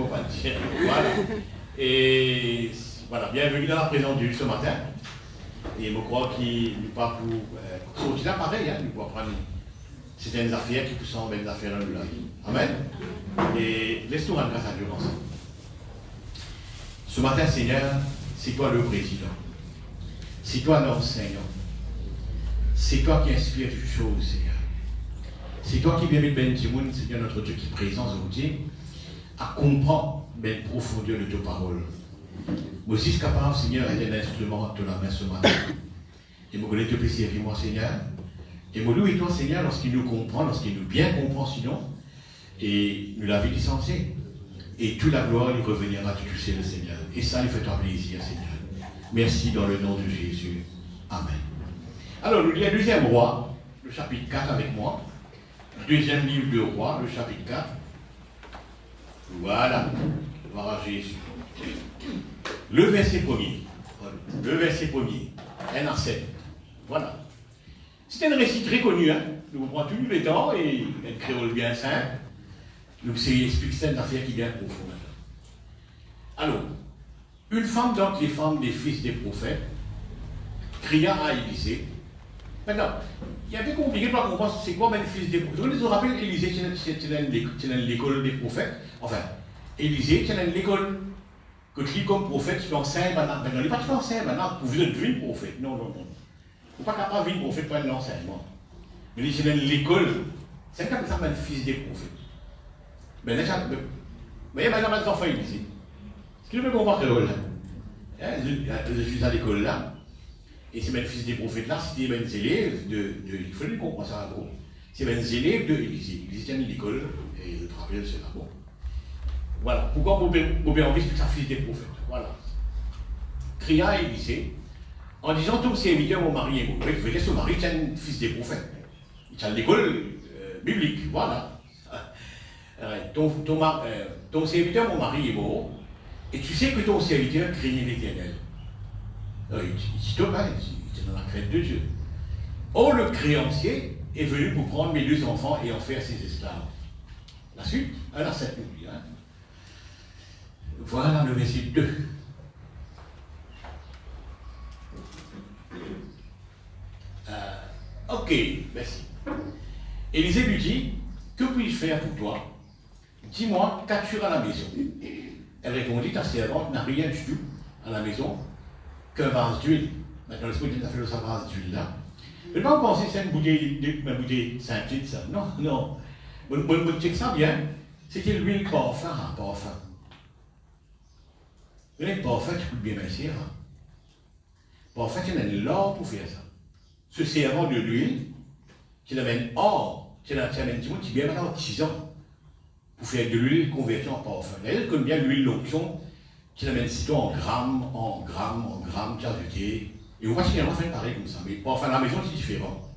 qu'on va dire. Voilà. Et voilà, bienvenue dans la présence de Dieu ce matin. Et je crois qu'il n'est pas pour sortir là pareil, hein, il peut prendre certaines affaires qui sont des affaires dans le vie. Amen. Et laisse-nous rendre grâce à Dieu ensemble. Ce matin, Seigneur, c'est toi le président. C'est toi l'enseignant. C'est toi qui inspire toutes choses, Seigneur. C'est toi qui permet Ben Timoun, Seigneur notre Dieu, qui est présent aujourd'hui, à comprendre la profondeur de tes paroles. Moi aussi, capable, Seigneur, d'être un instrument de la main ce matin. Et je voulais te plaisir, moi, Seigneur. Et moi, et toi, Seigneur, lorsqu'il nous comprend, lorsqu'il nous bien comprend, sinon, et nous l'avons licencié. Et toute la gloire lui revenir à tout seul, le Seigneur. Et ça, il fait toi plaisir, Seigneur. Merci dans le nom de Jésus. Amen. Alors, nous lisons le deuxième roi, le chapitre 4 avec moi. Deuxième livre de roi, le chapitre 4. Voilà. Gloire à Jésus. Le verset premier. Le verset premier. 1 à 7. Voilà. C'est un récit très connu, hein. Nous prenons tous les temps et un créole bien simple. Donc c'est une affaire qui est bien profonde. Alors, une femme, donc les femmes des fils des prophètes, cria à Élisée. Maintenant, il y a des compliqué pour comprendre c'est quoi les fils des prophètes. Vous vous rappelez, Élisée, c'est l'école des prophètes. Enfin, Élisée, c'est l'école que tu lis comme prophète, tu enseignes maintenant. Il n'est pas tu enseignes maintenant pour vous devenir prophète. Non, non, non. Vous n'êtes pas capable de devenir prophète pour l'enseignement. Mais c'est l'école. C'est comme ça, le fils des prophètes. Mais là, il y a maintenant des enfants ici. Ce qui ne peut comprendre là. Je suis à l'école là. Et c'est mes fils des prophètes là, c'était mes élèves il faut lui comprendre ça gros. C'est mes élèves de l'Église. L'Église tient l'école, et je te rappelle, c'est là. Bon. Voilà. Pourquoi vous pouvez envie que ça fils des prophètes? Voilà. Cria à Élisée, en disant ton serviteur, mon mari est beau. Vous voyez, son mari tient un fils des prophètes. Il tient l'école biblique. Voilà. Ton serviteur, mon mari, est mort, et tu sais que ton serviteur craignait l'Éternel. Il était dans la crainte de Dieu. Or, le créancier est venu pour prendre mes deux enfants et en faire ses esclaves. La suite, 1 à 7, n'oublie. Hein. Voilà le verset 2. Ok, merci. Élisée lui dit, que puis-je faire pour toi? Dis-moi, qu'as-tu à la maison? Elle répondit, ta servante n'a rien du tout à la maison qu'un vase d'huile. Maintenant, l'esprit a fait le vase d'huile là. Je ne vais pas penser que c'est une bouteille 5 litres, ça. Non, non. Vous check ça bien. C'était l'huile parfum. Vous voyez, parfum, tu peux bien mincir. Parfum, tu as l'or pour faire ça. Ce servant de l'huile, tu l'amènes or, tu l'amènes du monde qui vient maintenant 6 ans. Pour faire de l'huile convertie en parfum. D'ailleurs, comme bien l'huile l'onction, tu l'amènes sitôt en grammes, tu as ajouté. Et on va finalement faire pareil comme ça. Mais parfum à la maison, c'est différent.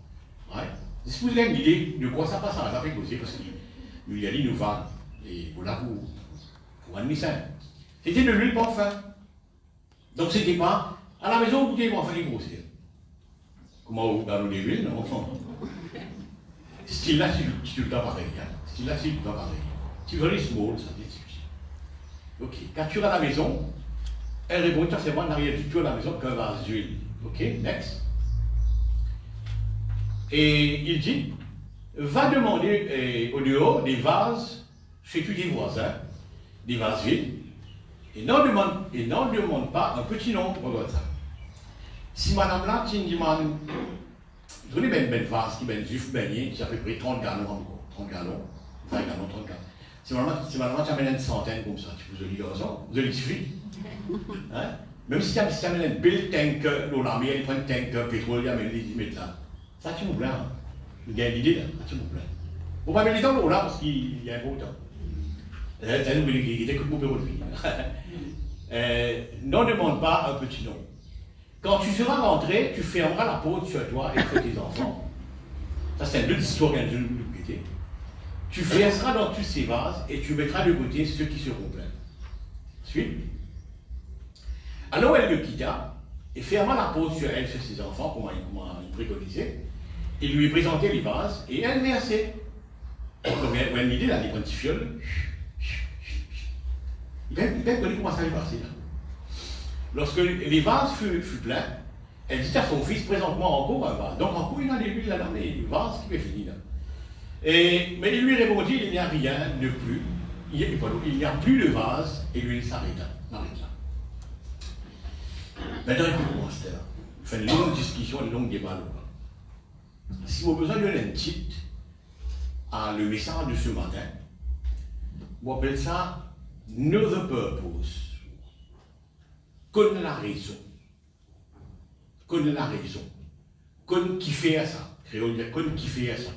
Ouais. Si vous avez une idée de quoi ça passe, ça va faire causer parce qu'il y a dit nous va. Et voilà pour un médecin. C'était de l'huile parfum. Donc c'était pas à la maison, vous pouvez parfum les grossir. Comment vous parlez de l'huile, non? Ce là, c'est tout le temps pareil. Ce là, c'est tout le temps pareil. C'est very small, ça dit. Ok, quand tu es à la maison, elle répond, c'est moi, n'a rien du tout à la maison qu'un vase d'huile. Ok, next. Et il dit, va demander au dehors des vases chez tous tes voisins, des vases vides, et n'en demande pas un petit nombre. Regarde ça. Si madame là, tu dis, madame, vous avez un vase qui est juif baigné, qui a à peu près 30 gallons encore, 30 gallons, 20 gallons, 30 gallons. Si maintenant tu amènes une centaine comme ça, tu peux le garçon, vous allez suffire. Hein? Même si tu amènes un bel tank, l'armée, elle prend un tank, pétrole, il met là. Ça, tu me plains. Il y a une idée là, ça, tu me plains. Vous ne pouvez pas mettre dans l'eau là parce qu'il y a un beau temps. Il écoute mon bureau de vie. N'en demande pas un petit nom. Quand tu seras rentré, tu fermeras la porte sur toi et sur tes enfants. Ça, c'est une autre histoire qu'il y a de l'humilité. Tu verseras dans tous ces vases et tu mettras de côté ceux qui seront pleins. Suite. Alors elle le quitta et ferma la porte sur elle, sur ses enfants, comme il préconisait. Il lui présentait les vases et elle versait. Comme elle m'idée, là, les petits fioles. peut connaître comment ça va passer là. Lorsque les vases furent pleins, elle dit à son fils, présente-moi encore un vase. Donc en cours, il a des huiles là-dedans, les vases qui est fini là. Mais il lui répondit, il n'y a rien de plus. Il n'y a plus de vase, et lui il s'arrête là. Maintenant, écoute-moi, Stella. On fait une longue discussion, une longue débat. Si vous avez besoin d'un titre à le message de ce matin, on appelle ça Know the Purpose. Connais la raison. Connais la raison. Connais qui fait ça. Créole dit connais qui fait ça.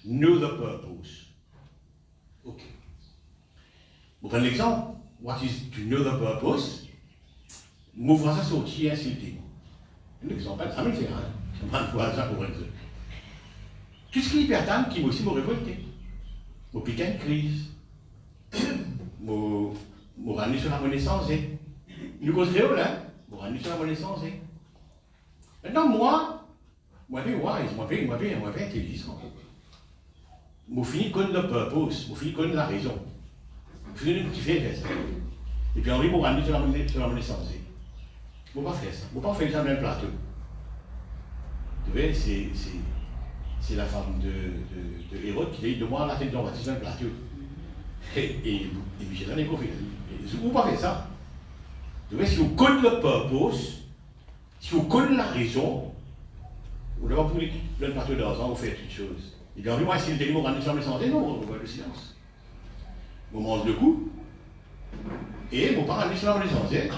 Know the Purpose. Ok. Vous prenez l'exemple. What is to know the purpose? Moi, vois ça sortir insulté. Un exemple, ça me fait rien. Je m'en vois ça pour un truc. Tout ce qui est libertin, qui m'a aussi révolté. Mon piqué une crise. Mon ramené sur la monnaie sensée. Nous construisons là, mon ramené sur la monnaie sensée. Maintenant, moi, bien wise, moi bien intelligent. Moi, fini de connaître le purpose, moi, fini de connaître la raison. Fini de kiffer ça. Et puis, Henri, mon ramené sur la monnaie sensée. Je ne peux pas faire ça. Je ne peux pas faire ça dans un plateau. Vous voyez, c'est la femme de Hérode qui dit de moi la tête d'en baptiste un plateau. Et Michel en est confié. Je ne peux pas faire ça. Vous voyez, si vous connaissez le purpose, si vous connaissez la raison, vous n'avez pas pour le plateau d'argent, vous faites une chose. Et bien, moi, si le délit m'a rendu sur mes santé, non, on voit le silence. On mange le coup, et mon parent sur la santé.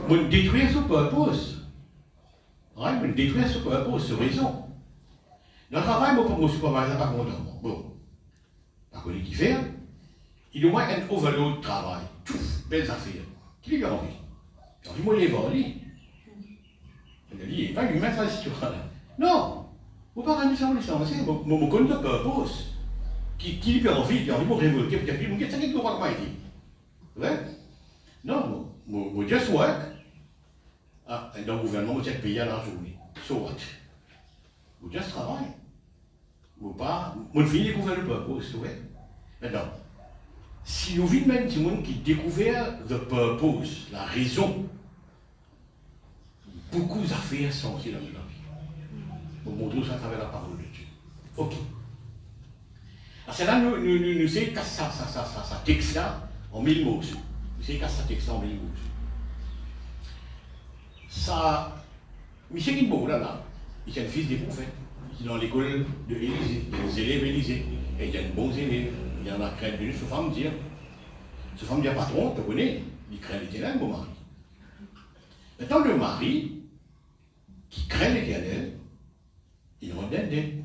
On détruit ce purpose. On détruit ce purpose, ce raison. Dans le travail, mon superviseur n'est pas content. Bon, pas connu qui fait. Il a au moins un overload de travail. Touf, belles affaires. Qui lui a envie? Il a envie, moi, il est vendu. Il a dit, il n'est pas humain, ça, cette histoire-là. Non, vous ne pouvez pas rendre ça en licence. Mon connaît le purpose. Qui lui a envie, il a envie de me révolter. Puis il a dit, ça n'est pas comment il dit. Ouais? Non, mon just work. Ah, dans le gouvernement, vous êtes payé à la journée. So what? Vous just travaillez. Vous pas. Vous finissez de découvrir le purpose, vous voyez? Maintenant, si vous vivez même des gens qui découvrent le purpose, la raison, beaucoup d'affaires sont aussi dans la vie. Vous montrez ça à travers la parole de Dieu. Ok. Alors, c'est là nous savons que ça texte là en 1000 mots. Nous savons que ça texte en 1000 mots. Ça, Michel Guilbault, là, il est un fils des prophètes. Il est dans l'école de Élysée. Il y a des élèves Élysée. Et il y a de bons élèves. Il y en a crainte de ce femme dire. Ce femme dit, patron, tu connais, il craint l'éternel, mon mari. Maintenant, le mari, qui craint l'éternel, il rend d'aide.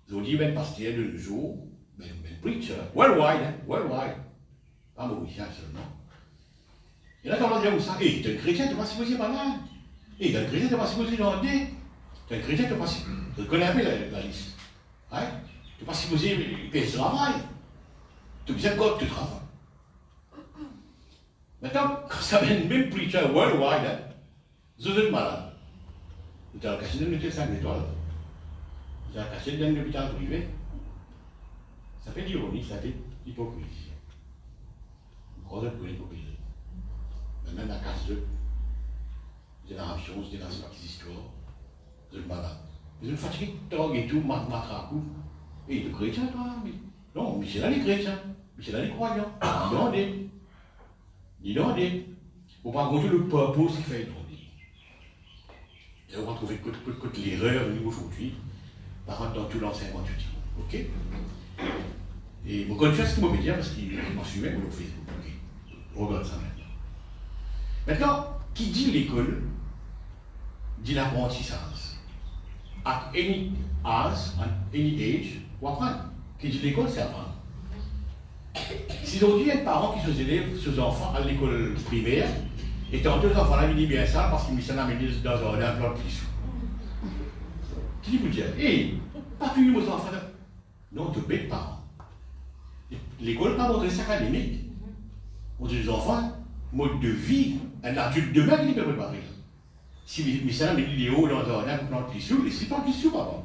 Ils ont dit, ben, pasteur de nos jours, ben, preacher, worldwide. Pas mauricien seulement. Et là, quand on dit ça, tu es un chrétien, tu n'es pas supposé malade. Tu es un chrétien, tu n'es pas supposé demander. Tu es un chrétien, tu n'es pas supposé. Tu connais un peu la liste. Hein? Tu n'es pas supposé payer ce travail. Tu es bien God que tu travailles. Maintenant, quand ça vient même preacher worldwide, hein, vous êtes malade. Vous avez caché d'un hôtel 5 étoiles. Vous avez caché d'un hôpital privé. Ça fait l'ironie, ça fait l'hypocrisie. Vous croisez pour l'hypocrisie. Même la casse de, c'est dans l'avion, c'est dans cette histoire, vous êtes malade. Vous êtes fatigué, drogue et tout, matraque. Et il est chrétien, toi, mais non, mais c'est là les chrétiens, mais c'est là les croyants. Dis demandez. Vous ne pouvez pas compter le purpose qui fait demander. Et on va trouver que l'erreur venue aujourd'hui, par contre, dans tout l'enseignement du dit. Ok? Et vous connaissez ce qu'il m'a dit parce qu'il m'a suivi sur Facebook. Ok? Regarde ça maintenant. Maintenant, qui dit l'école, dit l'apprentissage. At any age, at any age, vous apprenez. Qui dit l'école, c'est apprendre. Si aujourd'hui, il y a des parents qui sont élèves, ses enfants à l'école primaire, et tant deux enfants là, ils disent bien ça parce qu'ils mettent ça dans un plan de plissou. Qui dit vous dire, hé, pas tous vos enfants là. Non, de bêtes parents. L'école, pas montrer ça académique. On dit les enfants, mode de vie, un adulte demain qui peut préparer. Si Michel a mis vidéo dans un plan de plissou, c'est pas de plissou, papa.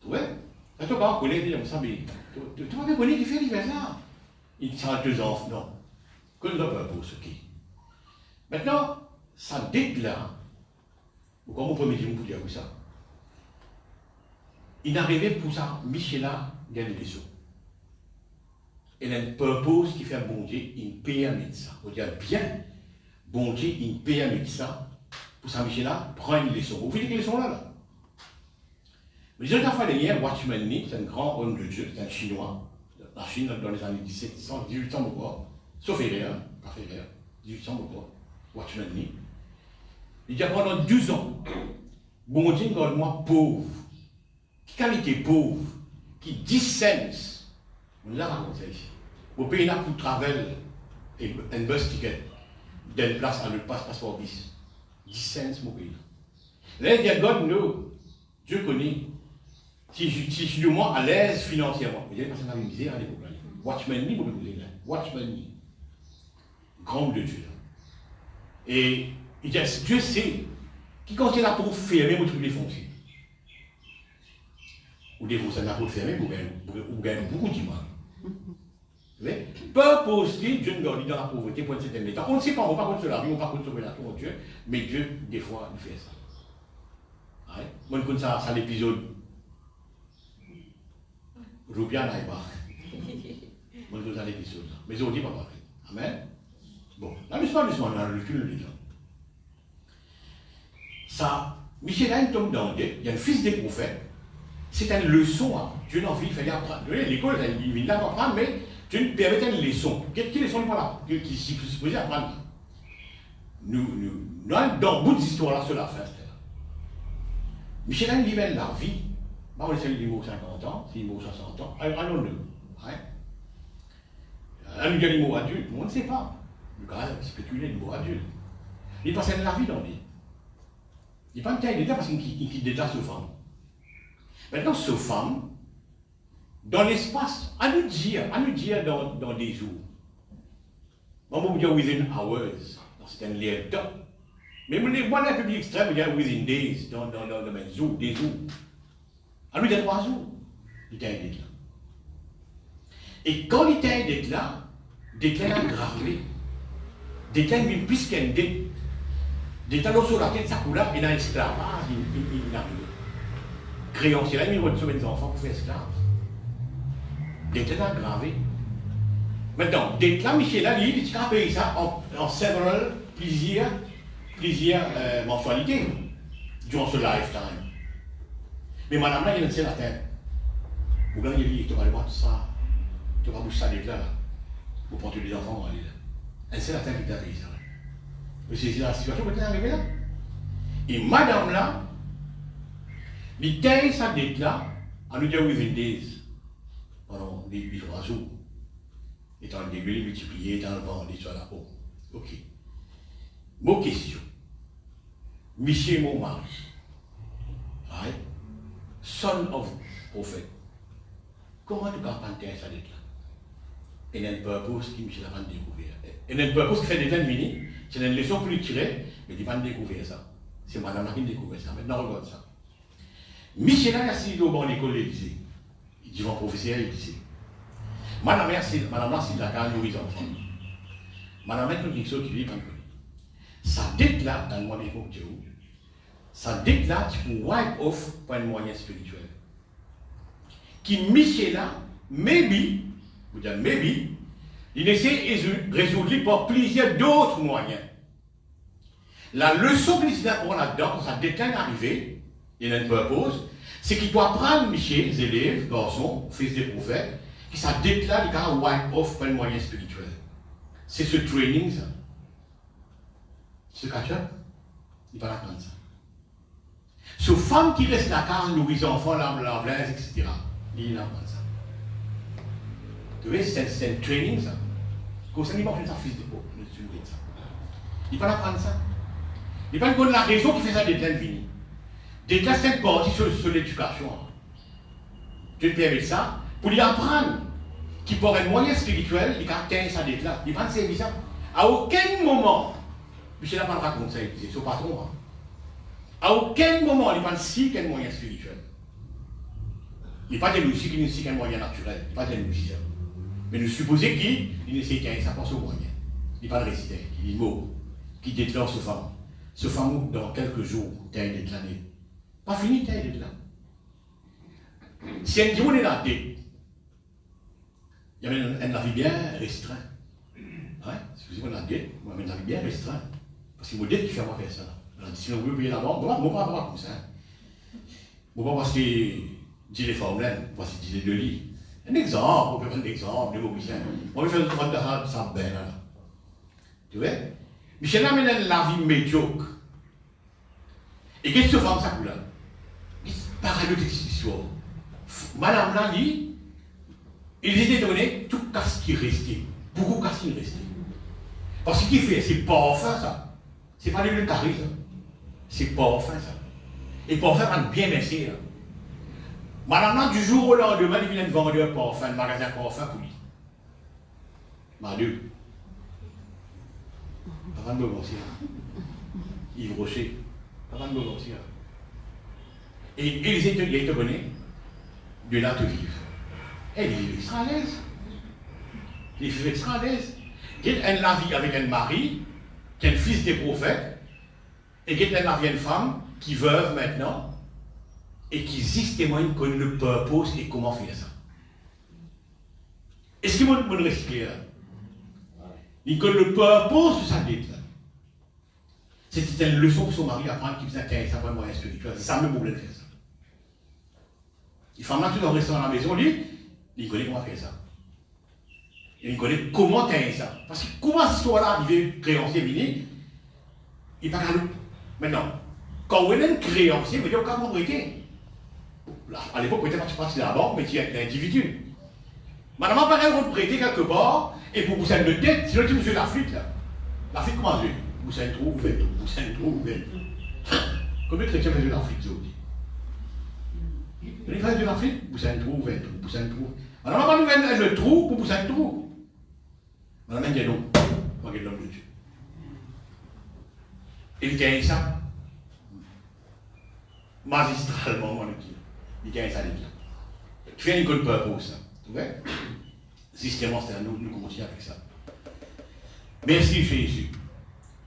Ouais. Quand on va connaître, on savait, tu vas bien connaître qui fait l'hiver ça. Il sera 2 enfants, non. Que nous avons pour ce qui. Maintenant, ça dette là, comment on peut me dire ça? Il arrivait pour ça, Michela gagne des sous. Il a une purpose qui fait bon Dieu, il paye un médecin. On dit bien, bon Dieu, il paye un médecin. Pour ça, Michela prend une leçon. Vous voyez que leçon là? Mais j'ai fait hier, Watchman Nee, c'est un grand homme de Dieu, c'est un Chinois. La Chine, dans les années 1700, 1800 beaucoup, sauf erreur, pas erreur, 1800 beaucoup, Watchman Nee. Il dit pendant 12 ans, bon Dieu, garde-moi pauvre. Qui qualité pauvre, qui 10 cents, on l'a raconté ici. Vous payez là pour travel et un bus ticket d'une place à l'autre passeport 10. 10 cents, mon pays. Là, il dit, God knows, Dieu connaît. Si je suis du moins à l'aise financièrement. Vous avez personne qui me disait à l'époque. Watchman Nee, vous pouvez dire là. Watchman Nee. Grand de Dieu. Et il dit, Dieu sait qui quand il est là pour fermer votre défoncer. Ou défoncer là pour fermer, vous gagnez beaucoup de mal. Peu poster Dieu nous garde dans la pauvreté pour un certain état. On ne sait pas, on ne va pas contre la vie, on ne va pas contre sauver la tour de Dieu, mais Dieu, des fois, il fait ça. Moi, je connais ça l'épisode. Roubian n'aille pas. Moi, je connais l'épisode. Mais je ne dis pas pareil. Amen. Bon, là, je ne sais pas, on a le recul déjà. Ça, Michel a une tombe dans il y a un fils des prophètes. C'est une leçon. Hein. Dieu n'a envie, il fallait apprendre. L'école, il vient d'apprendre, mais Dieu nous permet une leçon. Quelle leçon n'est pas là? Qui s'y supposé apprendre? Nous, dans beaucoup d'histoires là, sur la fin, Michel a une livre la vie. On essaie de niveau 50 ans, c'est niveau 60 ans. Allons-nous. Un niveau adulte, on ne sait pas. Le gars spéculé niveau adulte. Il passe la vie dans lui. Il n'est pas une taille d'état parce qu'il quitte déjà ce femme. Maintenant, ce femme, dans l'espace, à nous dire dans des jours. On va vous dire within hours, c'est un lieu de temps. Mais les voilà publics extrêmes, il y a within days, dans le même jour, des jours. À nous dire 3 jours, il était d'être là. Et quand il était d'être là, déclin a gravé. Déclin une plus qu'un dé. Déclin sur la tête, ça coule là, et dans l'esclavage, il arrive. Créancier, là, il va sauver les enfants pour faire esclaves. Déclin a gravé. Maintenant, déclin, Michel a dit, il a payé ça en several plusieurs mensualités durant ce lifetime. Mais madame là, il y a une seule atteinte. Vous gagnez lui, tu vas aller voir tout ça. Tu vas bouger ça d'être là. Vous prenez les enfants, on va aller là. Un seul atteinte qui t'a payé ça. Mais c'est la situation qui est arrivée là. Et madame là, il taille sa dette là, en nous disant within days, pendant les 3 jours. Étant le début, multiplié, étant le vent, les soirs là. Oh, ok. Mon question. Michel, mon mari. Right? Son of prophet. Comment tu peux apprendre ça d'être là? Il y a une purpose qui Michel a découvert. Il y a une purpose qui fait des temps venir. C'est une leçon pour lui tirer, mais il va découvrir ça. C'est madame qui découvre ça. Maintenant, regarde ça. Michel a assis au banc de l'école de lycée. Il dit mon professeur il dit. Madame là, c'est la carrière de enfants. Madame là, quelque chose qui lui pas. Ça dette là, dans le moyen de Dieu. Ça dette là, tu peux wipe off par un moyen spirituel. Qui Michel là, maybe, vous dites maybe, il essaie de résoudre par plusieurs d'autres moyens. La leçon que l'Israël apprend là-dedans, quand ça dette là est arrivé, il y a une purpose, c'est qu'il doit prendre Michel, les élèves, garçons, fils des prophètes, qui ça dette là, il doit wipe off par un moyen spirituel. C'est ce training, ça. Ce catch-up, il va apprendre ça. Ce femme qui reste là, car nourrit les enfants, l'emblaise, etc. Il apprend ça. Tu vois, c'est un training, ça. Comme ça, il va apprendre ça, fils de pauvre. Il va apprendre ça. Il va connaître la raison qui fait ça d'être là de venir. D'être là, c'est une partie sur l'éducation. Tu te permets ça pour lui apprendre qu'il pourrait un moyen spirituel, il caractère ça d'être là. Il va servir ça. À aucun moment, Michel n'a pas raconté ça, c'est son patron. À aucun moment, il va si quel moyen spirituel. Il n'y a pas de logique, il n'y a qu'un moyen naturel. Il n'y a pas de logique. Mais nous supposons qu'il essaie qu'il y ait ça pense au moyen. Il n'y a pas de récité. Il y a des mots qui déclarent ce femme. Ce femme, dans quelques jours, t'as déclaré. Pas fini, t'as déclaré. Si un jour on est là, il y avait un avis bien restreint. Ouais, excusez-moi, la dette, moi, un avis bien restreint. Parce que vous dites qu'il fait moi faire ça. Alors, si on veut payer la banque, bon, pas avoir comme ça. Bon, pas parce que j'ai les formulaires, parce que j'ai les deux lits. Un exemple, on peut prendre un exemple, de Mauricien. On va faire le droit de ça, ben là. Tu vois? Michel amène la vie médiocre. Et qu'est-ce que se fait ça pour là? Pareil de histoire. Madame l'a dit, ils étaient donnés tout casse qui restait. Beaucoup casse qui restait. Parce que ce qu'il fait, c'est pas enfin ça. C'est pas le carré ça. C'est pas enfin ça. Et pas enfin, on bien merci là. Madame là, du jour au lendemain, il vient de vendre un parfum, un magasin parfum pour lui. Madame. Pas de me mentir. Yves Rocher. Pas de me mentir. Et ils étaient donnés de là te vivre. Elle est extra à l'aise. Elle est extra à l'aise. Elle a vie avec un mari, qui est le fils des prophètes, et qu'elle a vie une femme qui veuve maintenant, et qui existe témoigne connaît le purpose et comment faire ça. Est-ce que vous me recycler là? Il connaît le purpose de sa dette là. C'était une leçon pour son mari à prendre qui faisait qu'un certain moyen spirituel. C'est ça même pour faire ça. Il fait maintenant tout dans le restaurant à la maison, lui, il connaît comment faire ça. Et il connaît comment faire ça. Parce que comment cette histoire-là arrive créancier mini, il n'est pas galop. Maintenant, quand on est un créancier, il veut dire comment prêter. À l'époque, peut-être pas tu partais de la banque, mais tu es un individu. Madame, pareil, on prêter quelque part, et pour vous de tête, sinon tu me l'Afrique là. L'Afrique, comment je vous savez trop, vous faites tout. Vous savez trop, vous faites tout. Combien de chrétiens faisaient l'Afrique, aujourd'hui? Les frères de l'Afrique, vous savez trop, vous faites tout. Vous savez trop. Madame, on va nous faire le trou pour vous savez trop. Madame, elle dit non. Moi, je l'homme de Dieu. Il gagne ça. Magistralement, moi, il gagne ça, les gens. Tu fais une bonne purpose, ça. Tu vois? Systématiquement, c'est à nous, nous continuons avec ça. Merci, Jésus.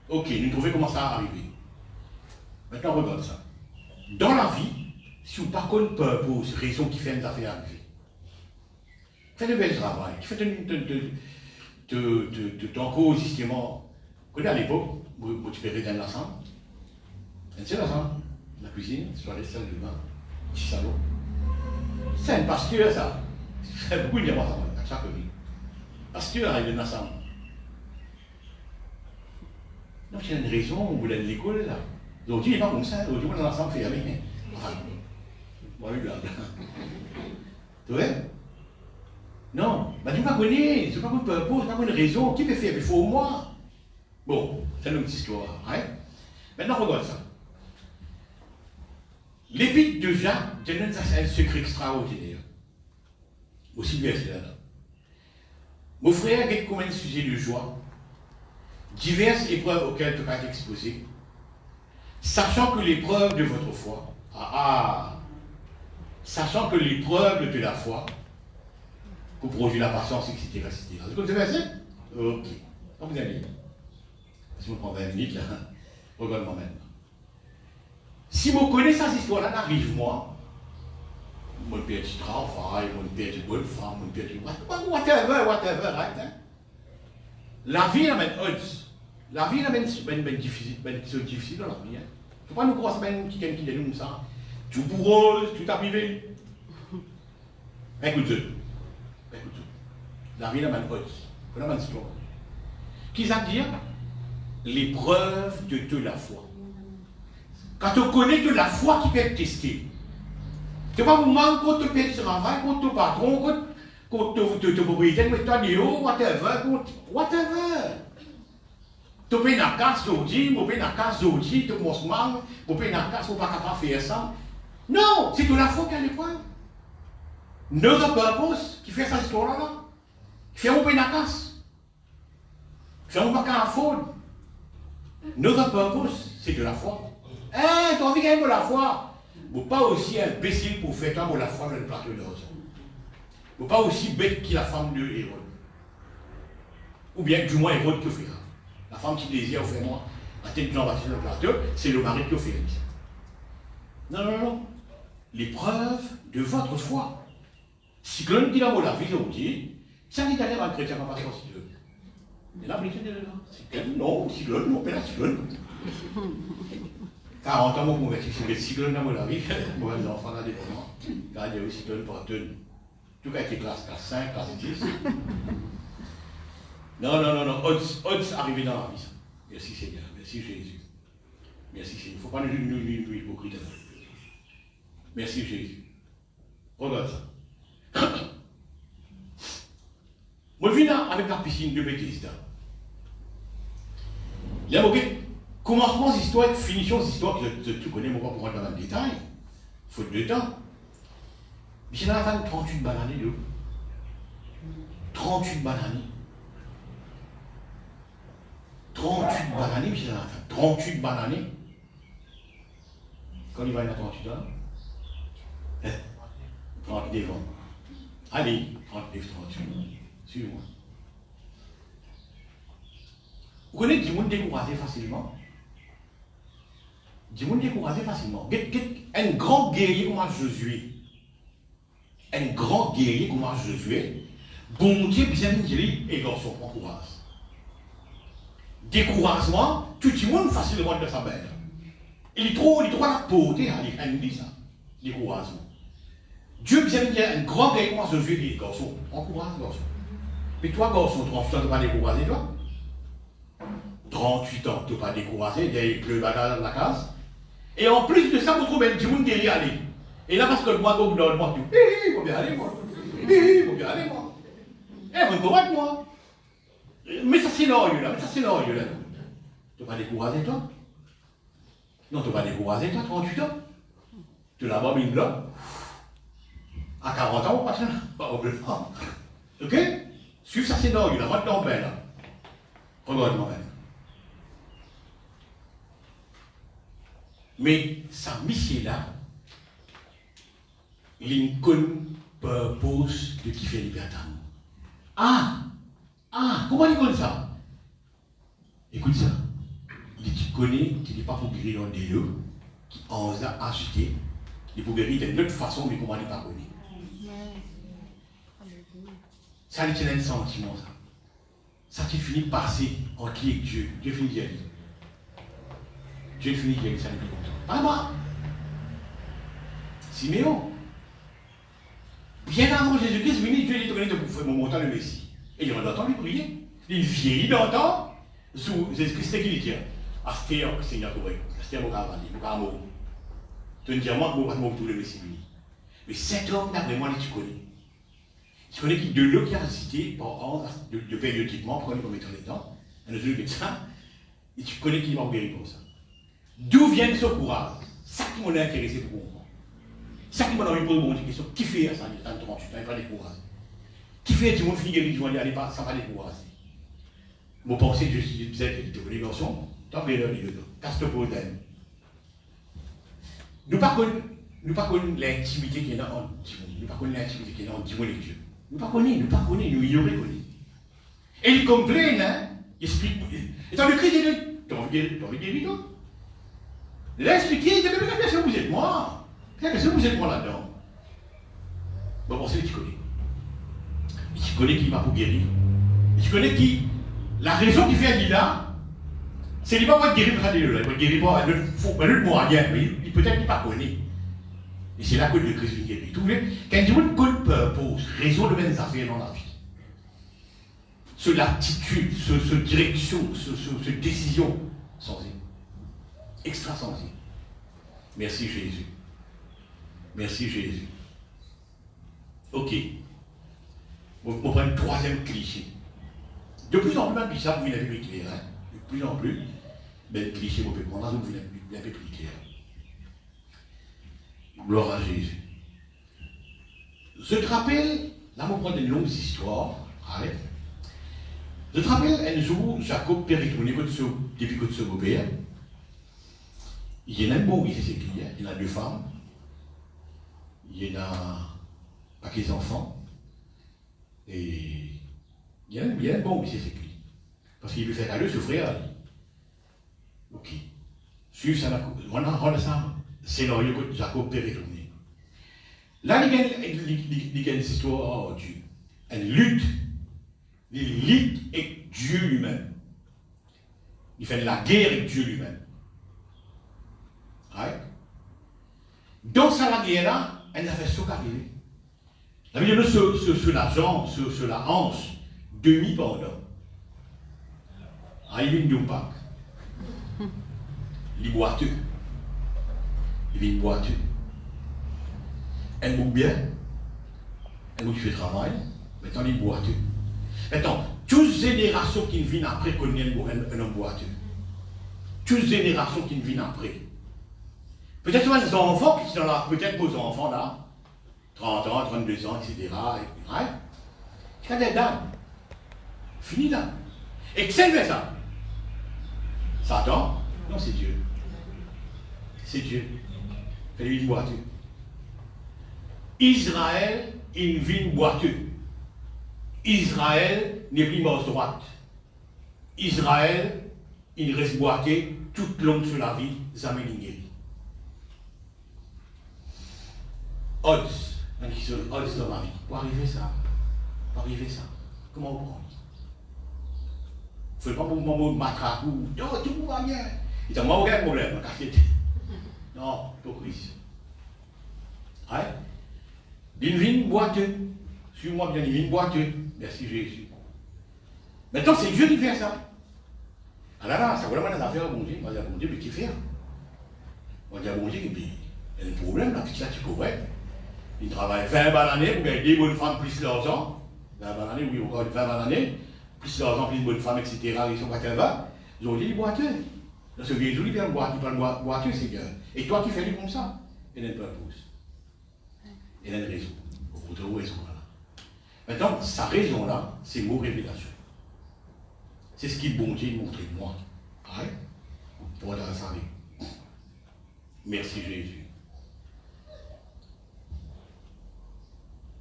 Ok, nous trouvons comment ça arriver. Maintenant, on regarde ça. Dans la vie, si vous n'avez pas de purpose, raison qui fait une affaire arriver, faites de bel travail, faites ton cause, justement. Vous connaissez à l'époque, vous récupérez dans l'ensemble. C'est l'ensemble. La cuisine, sur les salles de bain, petit salon. C'est un pasteur, ça. C'est beaucoup de gens à chaque vie. Pasteur avec un ensemble. Donc, il y a une raison, vous voulez de l'école, là. Aujourd'hui, il n'est pas comme ça. Aujourd'hui, on a l'ensemble fermé. Enfin, bon, lui, là. Tu vois? Non, mais tu ne connais pas, tu ne connais pas, tu ne connais pas une raison. Qui peut faire? Il faut au moins. Bon, c'est une petite histoire. Hein? Maintenant, regarde ça. L'épître de Jacques donne un secret extraordinaire. Aussi bien c'est là. Mon frère a comme un sujet de joie, diverses épreuves auxquelles tu vas être exposé, sachant que l'épreuve de votre foi, sachant que l'épreuve de la foi, pour produire la patience, etc. Est-ce que vous avez assez? Ok. Donc vous allez. Si vous prenez 20 minutes, là, regarde-moi maintenant. Si vous connaissez cette histoire-là, arrive-moi. Mon père du travail, mon père de bonne femme, mon père du whatever, right? Hein? La vie amène odds. La vie amène difficile dans la vie. Il ne faut pas nous croire que quelqu'un qui dit ça. Tout pour rose, tout arrivé. Écoute-le. La vie amène odds. Il faut amène histoire. Qui ça dire? L'épreuve de la foi. Quand tu connais de la foi qui peut être testée, tu ne vas pas vous manquer contre ton père de travail, contre ton patron, contre ton propriétaire, mais toi, whatever. Tu peux une casse aujourd'hui, tu peux une casse aujourd'hui, tu peux une casse, tu ne peux pas capable de faire ça. Non, c'est de la foi qui a l'épreuve. Notre purpose qui fait cette histoire-là, qui fait un peu une casse, qui fait un peu de faute. Notre purpose, c'est de la foi. Tu as envie de gagner de la foi. Vous pas aussi imbécile pour faire comme la femme dans le plateau d'or. Vous pas aussi bête que la femme de Hérode. Ou bien du moins Hérode qui fait ça. La femme qui désire vraiment atteindre Jean-Baptiste dans le plateau, c'est le mari qui fait ça. Non, non, non. L'épreuve de votre foi. Si l'on dit la vie aujourd'hui, ça n'est pas un chrétien, pas parce que il y a la brique de là. Non, si l'on, non, mais là, si l'on. 40 ans, mon converti, c'est le cyclone dans la vie, moi, les enfants là, des moments, quand il y a eu cyclone pour tenir. Tout cas, était classe 5, classe 10. Non, non, non, non, odds arrivé dans la vie. Ça. Merci Seigneur, merci Jésus. Merci Seigneur. Il ne faut pas nous hypocrites. Merci Jésus. Regarde ça. Moi, je viens avec la piscine de Bethesda. Il y a commencement historique, finition historique, tu connais, moi, pas pour rentrer dans le détail. Faute de temps. Mais c'est dans la fin de 38 bananes, 38 bananes. 38 bananes, mais c'est dans la fin. 38 bananes. Quand il va y avoir 38 ans, 30 devant. Allez, 39, 38. Suivez-moi. Vous connaissez du monde découragé facilement? Du monde découragé facilement. Un grand guerrier comme Josué. Un grand guerrier comme Josué. Bon Dieu, bien dit, et garçon, prend courage. Découragement, tout le monde facilement de sa bête. Il est trop à la portée, il dit ça. Découragement. Dieu, bien dit, un grand guerrier comme Josué, dit, garçon, prend courage, garçon. Mais toi, garçon, 38 ans, tu vas pas décourager, toi? 38 ans, tu vas pas décourager, il pleut dans la case. Et en plus de ça, vous trouvez du monde guerrier aller. Et là, parce que le moi, dans le moi, tu dis, il faut bien aller, moi. Il faut bien aller, moi. Eh, vous me moi. Mais ça, c'est l'orgueil, là. Mais ça, c'est l'orgueil, là. Tu vas pas décourager, toi? Non, tu vas pas décourager, toi, 38 ans. Tu l'as pas mis là. À 40 ans, on passe là. Pas au bleu. Ok? Suivre ça, c'est l'orgueil, là. Va te l'empêcher, là. Regarde-moi, même. Mais sa mission là, Lincoln purpose de kiffer liberté. Comment il connaît ça? Écoute ça. Il connaît qu'il n'est pas pour guérir un des deux, qui en a acheté, il pour guérir d'une autre façon, mais comment il n'est pas connu. Ça, c'est un sentiment, ça. Ça qui finit par passer entre lui et Dieu. Dieu finit d'y aller. Dieu finit d'y aller, ça n'est plus comme ça. Pas moi. Siméon. Bien avant Jésus-Christ, Dieu dit de bouffer mon montant le Messie. Et il entend lui prier. Il vieillit dans le temps. Sous Jésus-Christ, qui dit Astéo, Seigneur, Astéo, mon camarade, mon camarade. Tu ne dis pas que mon tout le Messie. Mais cet homme, d'après moi, tu connais. Tu connais qui de l'eau qui a cité de périodiquement, pour mettre les dents, un autre médecin, et tu connais qui va guérir comme ça. D'où vient ce courage? Ça qui m'a intéressé pour comprendre. Ça qui m'a envie de poser une question. Qui fait ça? Il y a 38 ans, il n'y a pas de courage. Qui fait que tout le monde finit guéri, tu vas aller pas, ça va de courage. Mon pensée, je disais que tu connais garçon, tu as pris l'heure de deux. Casse-toi pour le thème. Nous ne pas connaissons l'intimité qui est dans le Dieu. Nous ne pas connaissons l'intimité qui est dans le Dieu et Dieu. Nous ne pas connaissons, nous ignorons. Et il complaît, hein, il explique. Et dans le cri de Dieu, tu as envie de guérir, toi? L'expliquer, il dit, mais qu'est-ce que vous êtes moi? Qu'est-ce que vous êtes moi là-dedans? Bon, c'est tu connais. Et tu connais qui va pour guérir. Et tu connais qui? La raison qui fait aller là, c'est qu'il ne va pas guérir pour ça, il va guérir pour le moyen, mais il peut-être pas connaît. Et c'est là que le Christ vient guérir. Vous voyez, quand il vous connaît pour raison de mêmes affaires dans la vie, sur l'attitude, sur direction, sur décision, sans extra sensible. Merci Jésus. Merci Jésus. Ok. On prend un troisième cliché. De plus en plus, même ça, vous venez plus clair. Hein? De plus en plus, mais le cliché, vous pouvez prendre, vous venez un peu plus clair. Gloire à Jésus. Je te rappelle, là, on prend une longue histoire. Allez. Je te rappelle, un jour, Jacob péritourné depuis que ce beau-père. Il y en a un bon, il s'est écrit, il y en a deux femmes. il y en a pas qu'ils enfants, et il y a un bon monsieur, c'est lui. Parce qu'il veut faire aller souffrir. Ok. Sur ça, on a ça, scénario que Jacob peut retourner. Là, il y a une histoire, oh Dieu. Elle lutte avec Dieu lui-même. Il fait la guerre avec Dieu lui-même. Right? Dans sa guerre là, elle a fait ce qu'arriver. La Bible sur la jambe, sur la hanche, demi-pendant. Ah, il vient d'un pack. Il est boiteux. Il vient boiteux. Elle bouge bien. Elle bouge fait travail. Maintenant, il est boiteux. Maintenant, toutes générations qui viennent après connaissent un homme boiteux. Toutes générations qui viennent après. Peut-être que les enfants qui sont là, peut-être vos enfants là, 30 ans, 32 ans, etc. Il y a des dames. Fini là. Et que c'est ça? Satan? Non, c'est Dieu. C'est Dieu. Fais-lui une boiteux. Israël, il vit boiteux. Israël n'est plus mort droite. Israël, il reste boité toute longue sur la vie, jamais guéri. Odds dans ma vie. Pour arriver ça. Comment on prend? Il ne faut pas pour moi matraque ou tout va bien. Il dit, moi, aucun problème, non, hypocrisie. Ouais. Divine boiteux. Suis-moi bien, divine boiteux. Merci Jésus. Maintenant, c'est Dieu qui fait ça. Ah là, ça vraiment des affaires à bon Dieu. On va dire, bon Dieu, mais qui fait? On va dire, bon Dieu, il y a un problème, là, petit là, tu correct. Il travaille 20 balles l'année pour gagner des bonnes femmes plus l'argent. 20 balles l'année, oui, encore 20 balles l'année. Plus l'argent, plus de bonnes femmes, etc. Ils sont pas va. Ils ont dit, boiteux. Parce que les gens, ils viennent boiteux, c'est bien. Et toi qui fais lui comme ça, il y a une purpose. Il y a une raison. Au bout de raison, là. Maintenant, sa raison là, c'est mon révélation. C'est ce qu'il bon Dieu montre moi. Ouais? Pour dans sa vie. Merci Jésus.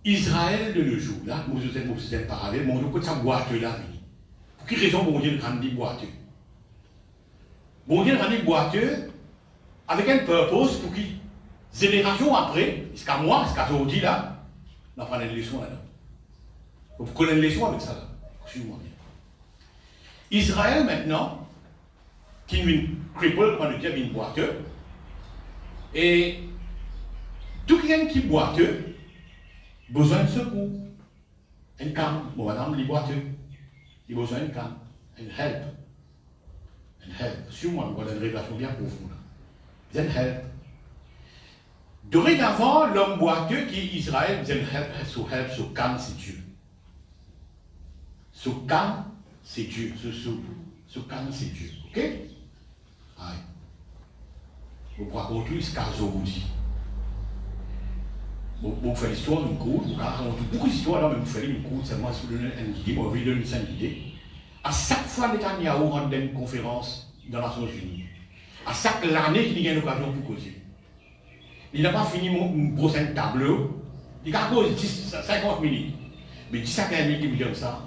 Israël de nos jours, là, vous êtes un parallèle, mon Dieu, quand ça boiteux la vie. Pour quelle raison bon Dieu le grandit boiteux? Bon Dieu le grandit boiteux avec un purpose pour qui, génération après, jusqu'à moi, jusqu'à aujourd'hui là, on apprend une leçon là-dedans. Vous connaissez une leçon avec ça là. Suis-moi bien. Israël maintenant, qui est une cripple, on dit une boiteux, et tout quelqu'un qui est boiteux, besoin de secours. Une canne, bon madame, les boiteux, il a besoin d'une canne, une help. Une help. Suis-moi, on a une révélation bien profonde. Une help. Dorénavant, l'homme boiteux qui est Israël, une help, sur canne, c'est Dieu. Sur canne, c'est Dieu. Sur canne, c'est Dieu. Ok? Aïe. Vous croyez qu'on tue ce cas aujourd'hui. Vous faites l'histoire d'une cour, vous racontez beaucoup d'histoires là, mais vous faites une cour seulement sur une idée, vous avez donné une idée. À chaque fois, Netanyahu rend une conférence dans les Nations Unies. À chaque année, il y a une occasion pour causer. Il n'a pas fini mon prochain tableau. Il a causé 50 minutes. Mais 10 à 15 minutes, il me dit ça.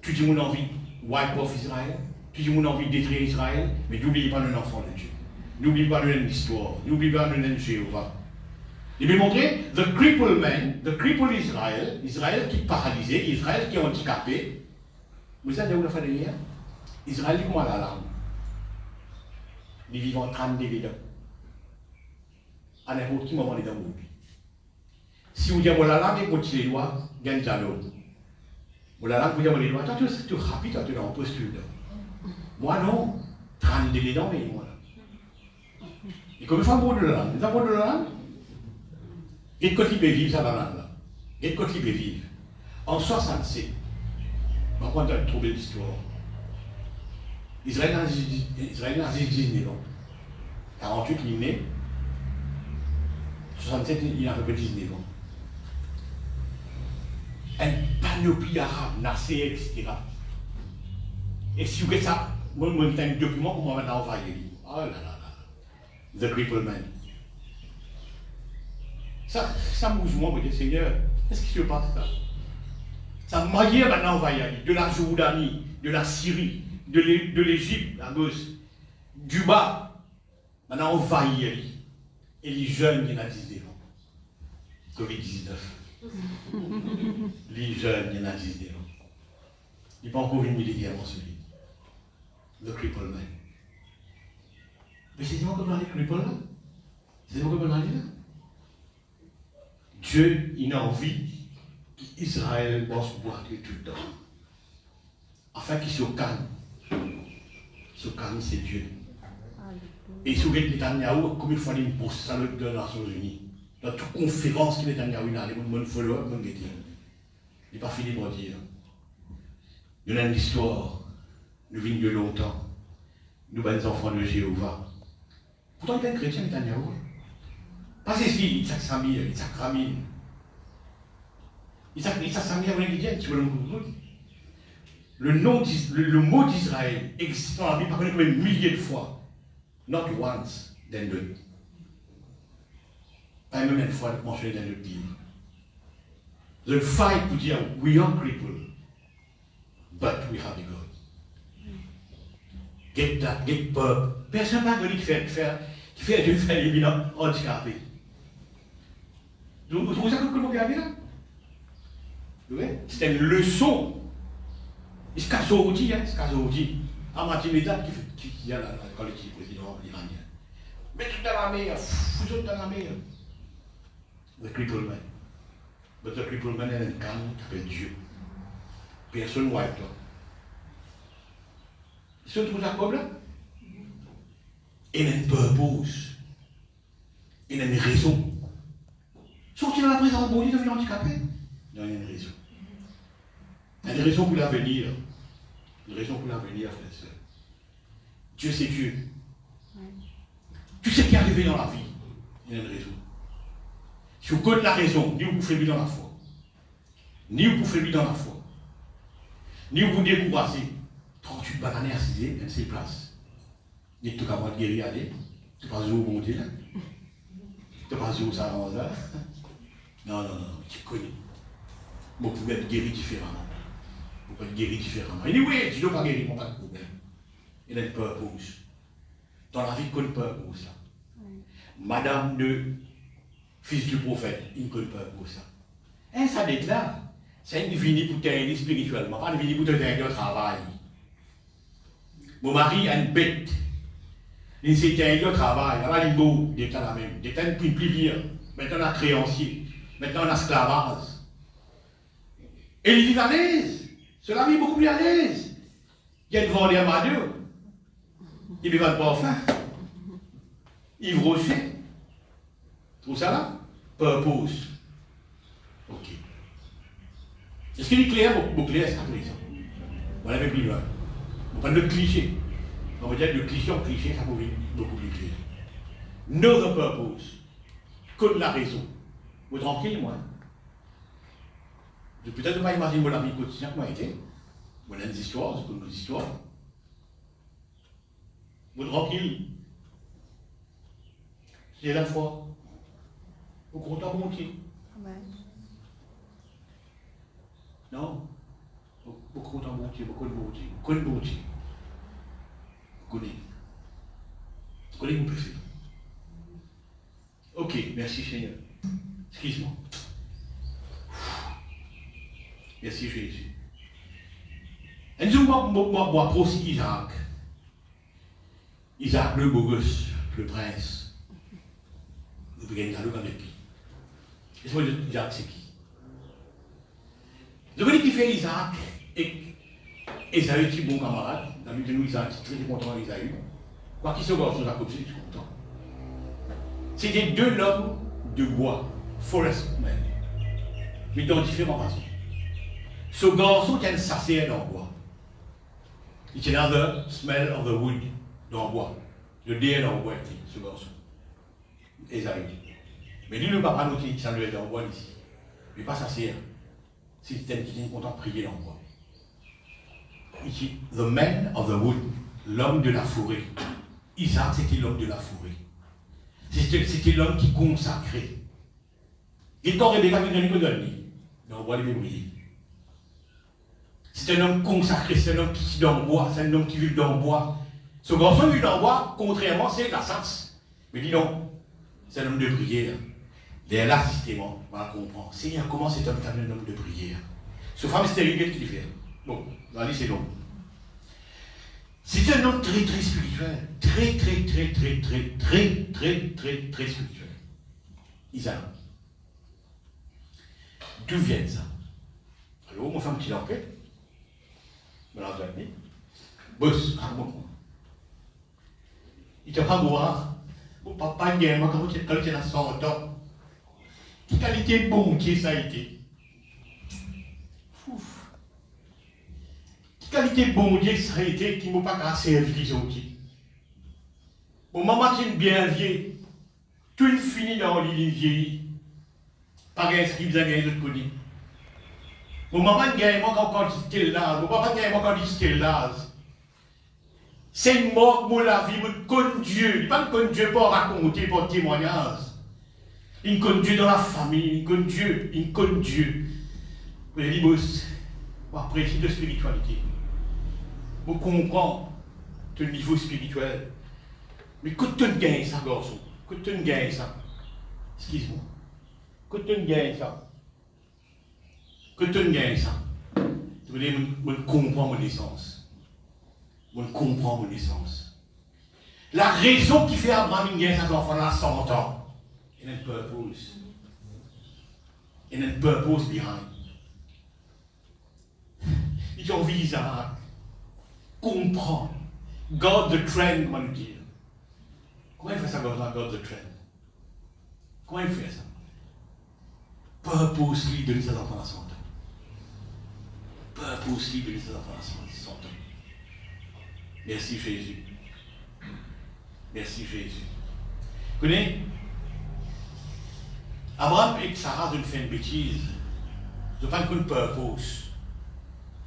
Tu dis mon envie, wipe off Israël. Tu dis mon envie de détruire Israël. Mais n'oubliez pas un enfant de Dieu. N'oubliez pas une histoire. N'oubliez pas un Jéhovah. Il m'a montré the crippled man, the crippled Israël, Israël qui est paralysé, Israël qui est handicapé. Vous savez où il a fait hier? Israël, comment la larme? Il vit en train de dedans. À n'importe quel moment, il est dans le monde. Si vous dites, la langue, vous tirez les doigts, il y a un jalon. La langue, vous dites, les doigts, toi, tu es rapide, toi, tu es en posture. Moi, non. Train de dedans, mais moi. Et comme il faut un mot de la langue, vous avez un mot de la langue? Et quand il peut vivre ça dans la langue là. Et quand il peut vivre. En 67, on va trouver l'histoire. Israël a 19 ans. 48, il est né. 67, il a à peu près 19 ans. Une panoplie arabe, Nasser, etc. Et si vous faites ça, moi, je un document pour moi maintenant envoyer. Oh là là là. The crippled man. Ça mouvement, mon Dieu Seigneur, qu'est-ce qui se passe là? Ça maillait maintenant, on va y aller, de la Jordanie, de la Syrie, de l'Égypte, la gauche, du bas. Maintenant, on va y aller. Et les jeunes, il y en a 19 ans. Covid-19. Les jeunes, il y en a 19 ans. Il n'est pas encore venu militairement celui. Le cripple man. Mais c'est moi comme on a dit cripple là. C'est moi comme on a dit là. Dieu, il a envie qu'Israël bosse boire tout le temps. Afin qu'il se calme. Se calme, c'est Dieu. Et si vous regardez Netanyahou, combien de fois il bosse ça dans les Nations Unies? Dans toute conférence que Netanyahou a, les gens follow-up, il n'est pas fini de dire. Il y a une histoire, nous venons de longtemps, nous sommes des enfants de Jéhovah. Pourtant, il est un chrétien, Netanyahou. Pas ici, Isaac Samir, Isaac Ramin. Isaac Samir, vous l'avez dit, le mot d'Israël existe dans la Bible, par contre, des milliers de fois. Not once, then deux. Pas même une fois mentionné dans le Bible. The fight pour dire, we are crippled, but we have a God. Get that, get pub. Personne n'a pas de faire les bilans handicapés. Vous trouvez ça comme vous regardez là? C'est une leçon. Il se casse au outil, Ahmadinejad qui a la qualité président iranien. Mais tout dans la mer, foutu dans la mer. The crippled man. But the crippled man est un calme qui s'appelle Dieu. Personne ne voit toi. Est-ce que tu trouves ça comme là? Il y a une purpose. Il y a une raison. Sortir dans la présence de Dieu, devenir handicapé. Il y a une raison. Il y a une raison pour l'avenir. Une raison pour l'avenir, frère et sœur. Dieu c'est Dieu. Tu sais ce qui est arrivé dans la vie. Il y a une raison. Si vous connaissez la raison, ni vous pouvez lui dans la foi. Ni vous pouvez lui dans la foi. Ni vous découragez. 38 bananes à 6 places. Ni tout capable de guérir aller. Tu pas où monter là. Tu pas où ça avance là. Non, tu connais. Vous pouvez être guéri différemment. Vous pouvez être guéri différemment. Il dit oui, tu ne dois pas guérir, pas de problème. Il a une purpose. Dans la vie, il connaît purpose ça. Madame de fils du prophète, il connaît purpose ça. Et ça déclare. C'est une vie pour t'aider spirituellement, pas une vie pour t'aider au travail. Mon mari a une bête. Il s'est aidé au travail. Là-bas, il est beau, il est la même. Il est un plier. Maintenant, on a créancier. Maintenant, on a esclavage. Et il vit à l'aise. Cela vit beaucoup plus à l'aise. Il y a une vendeur à Dieu. Il ne va pas faim. Yves Rocher. Tout ça là? Purpose. Ok. Est-ce qu'il est clair? Beaucoup clair, c'est après ça. On l'avait plus loin. On parle de cliché. On va dire de cliché en cliché, ça peut être beaucoup plus clair. Know the purpose. Connais la raison. Vous êtes tranquille, moi. Je peut-être pas imaginer mon vie quotidienne comment était. On a des histoires, c'est comme nos histoires. Vous êtes tranquille. C'est la foi. Vous comptez à mon Dieu. Non. Vous comptez à mon Dieu, vous connaissez mon Dieu. Vous connaissez mon Dieu. Vous connaissez. Vous connaissez mon préféré. Ok, merci Seigneur. Excuse-moi. Merci Jésus. Et nous, moi, aussi Isaac. Isaac, le beau gosse, le prince. Nous pouvons gagner dans le qui. Et ce Isaac, c'est qui? Je veux dire qu'il fait Isaac et Esaü est un bon camarade. Dans le de nous, Isaac, très content d'Esaü. Quoi qu'il se voit sur la côte, je suis content. C'était deux lobes de bois, forest men, mais dans différentes façons. Ce garçon qui a une sacée dans le bois. It's another smell of the wood dans le bois. Le dé dans le bois, ce garçon. Esaü. Mais lui, le papa, nous dit, ça lui est dans le bois ici. Mais pas sacé. C'est quelqu'un qui est content de prier dans le bois. Ici, the man of the wood, l'homme de la forêt. Isaac, c'était l'homme de la forêt. C'était l'homme qui consacrait. Guéton Rebecca qui donne l'économie. On voit les débrouiller. C'est un homme consacré, c'est un homme qui vit dans le bois, c'est un homme qui vit dans le bois. Ce garçon vit dans le bois, contrairement, c'est la sens. Mais dis donc, c'est un homme de prière. Dès là, systématiquement, on va comprendre. Seigneur, comment cet homme est un homme de prière? Ce femme stérile, qu'est-ce qu'il fait? Bon, allez, c'est long. C'est un homme très, très spirituel. Très, très, très, très, très, très, très, très, très spirituel. Isaac. D'où vient ça? Alors, on fait un petit enquête. Voilà, j'ai boss, raconte-moi. Il te pas boire. Mon papa, il moi, quand il a 100 ans. Quelle qualité de bon Dieu ça a été. Ouf. Quelle qualité de bon Dieu ça a été qui ne m'a pas servi les autres. Mon maman qui est bien vieille. Tout fini dans l'île vieillie. Pas gain ce qui vous a gagné de l'autre côté. Mon maman gagne moi quand il était là. Mon papa gagne moi quand il était là. C'est une mort pour la vie, vous connaissez Dieu. Il pas connaît Dieu pour raconter, pour témoignage. Il connaît Dieu dans la famille, il connaît Dieu, il connaît Dieu. Vous avez dit, boss, pour apprécier de spiritualité. Vous comprenez le niveau spirituel. Mais quand tu gagnes ça, garçon, quand tu gagnes ça, excuse-moi, quand tu gagnes ça, quand tu gagnes ça, vous voulez me comprendre mon essence. On comprend mon essence. La raison qui fait Abraham gagne ses enfants à 100 ans, il y a une purpose. Il y a une purpose behind. Il ont envie à comprendre. God the trend, comment le dire. Comment il fait ça, God the trend? Comment il fait ça? Purpose lui donner ses enfants à 100 ans. Purpose lui donner ses enfants à 100 ans. Merci Jésus. Merci Jésus. Vous connaissez? Abraham et Sarah ont fait une bêtise. Ils n'ont pas une purpose.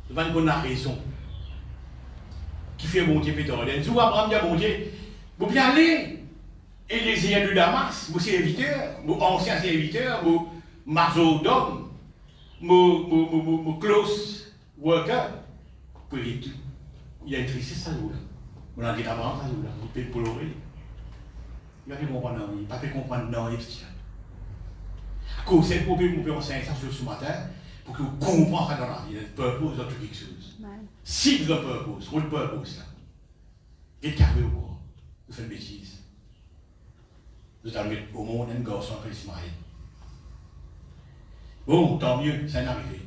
Ils n'ont pas une raison. Qui fait bon Dieu pétard? Ils ont Abraham dit à bon Dieu, vous bien aller. Et les ayants de Damas, vos serviteurs, vos anciens serviteurs, vos marzodom, vos close workers, vous pouvez tout. Il a une tristesse à nous. On a dit Abraham à nous. Il peut polorer. Il va pas comprendre. Il va pas comprendre. Non, il est que c'est le problème que nous pouvons enseigner ça ce matin pour que vous compreniez ça dans la vie. Il y a une purpose dans quelque chose. Si vous avez une purpose, vous avez une purpose là. Et carré au courant. Vous faites une bêtise. Vous allez mettre au monde un garçon appelé Ismaël. Bon, tant mieux, ça est arrivé.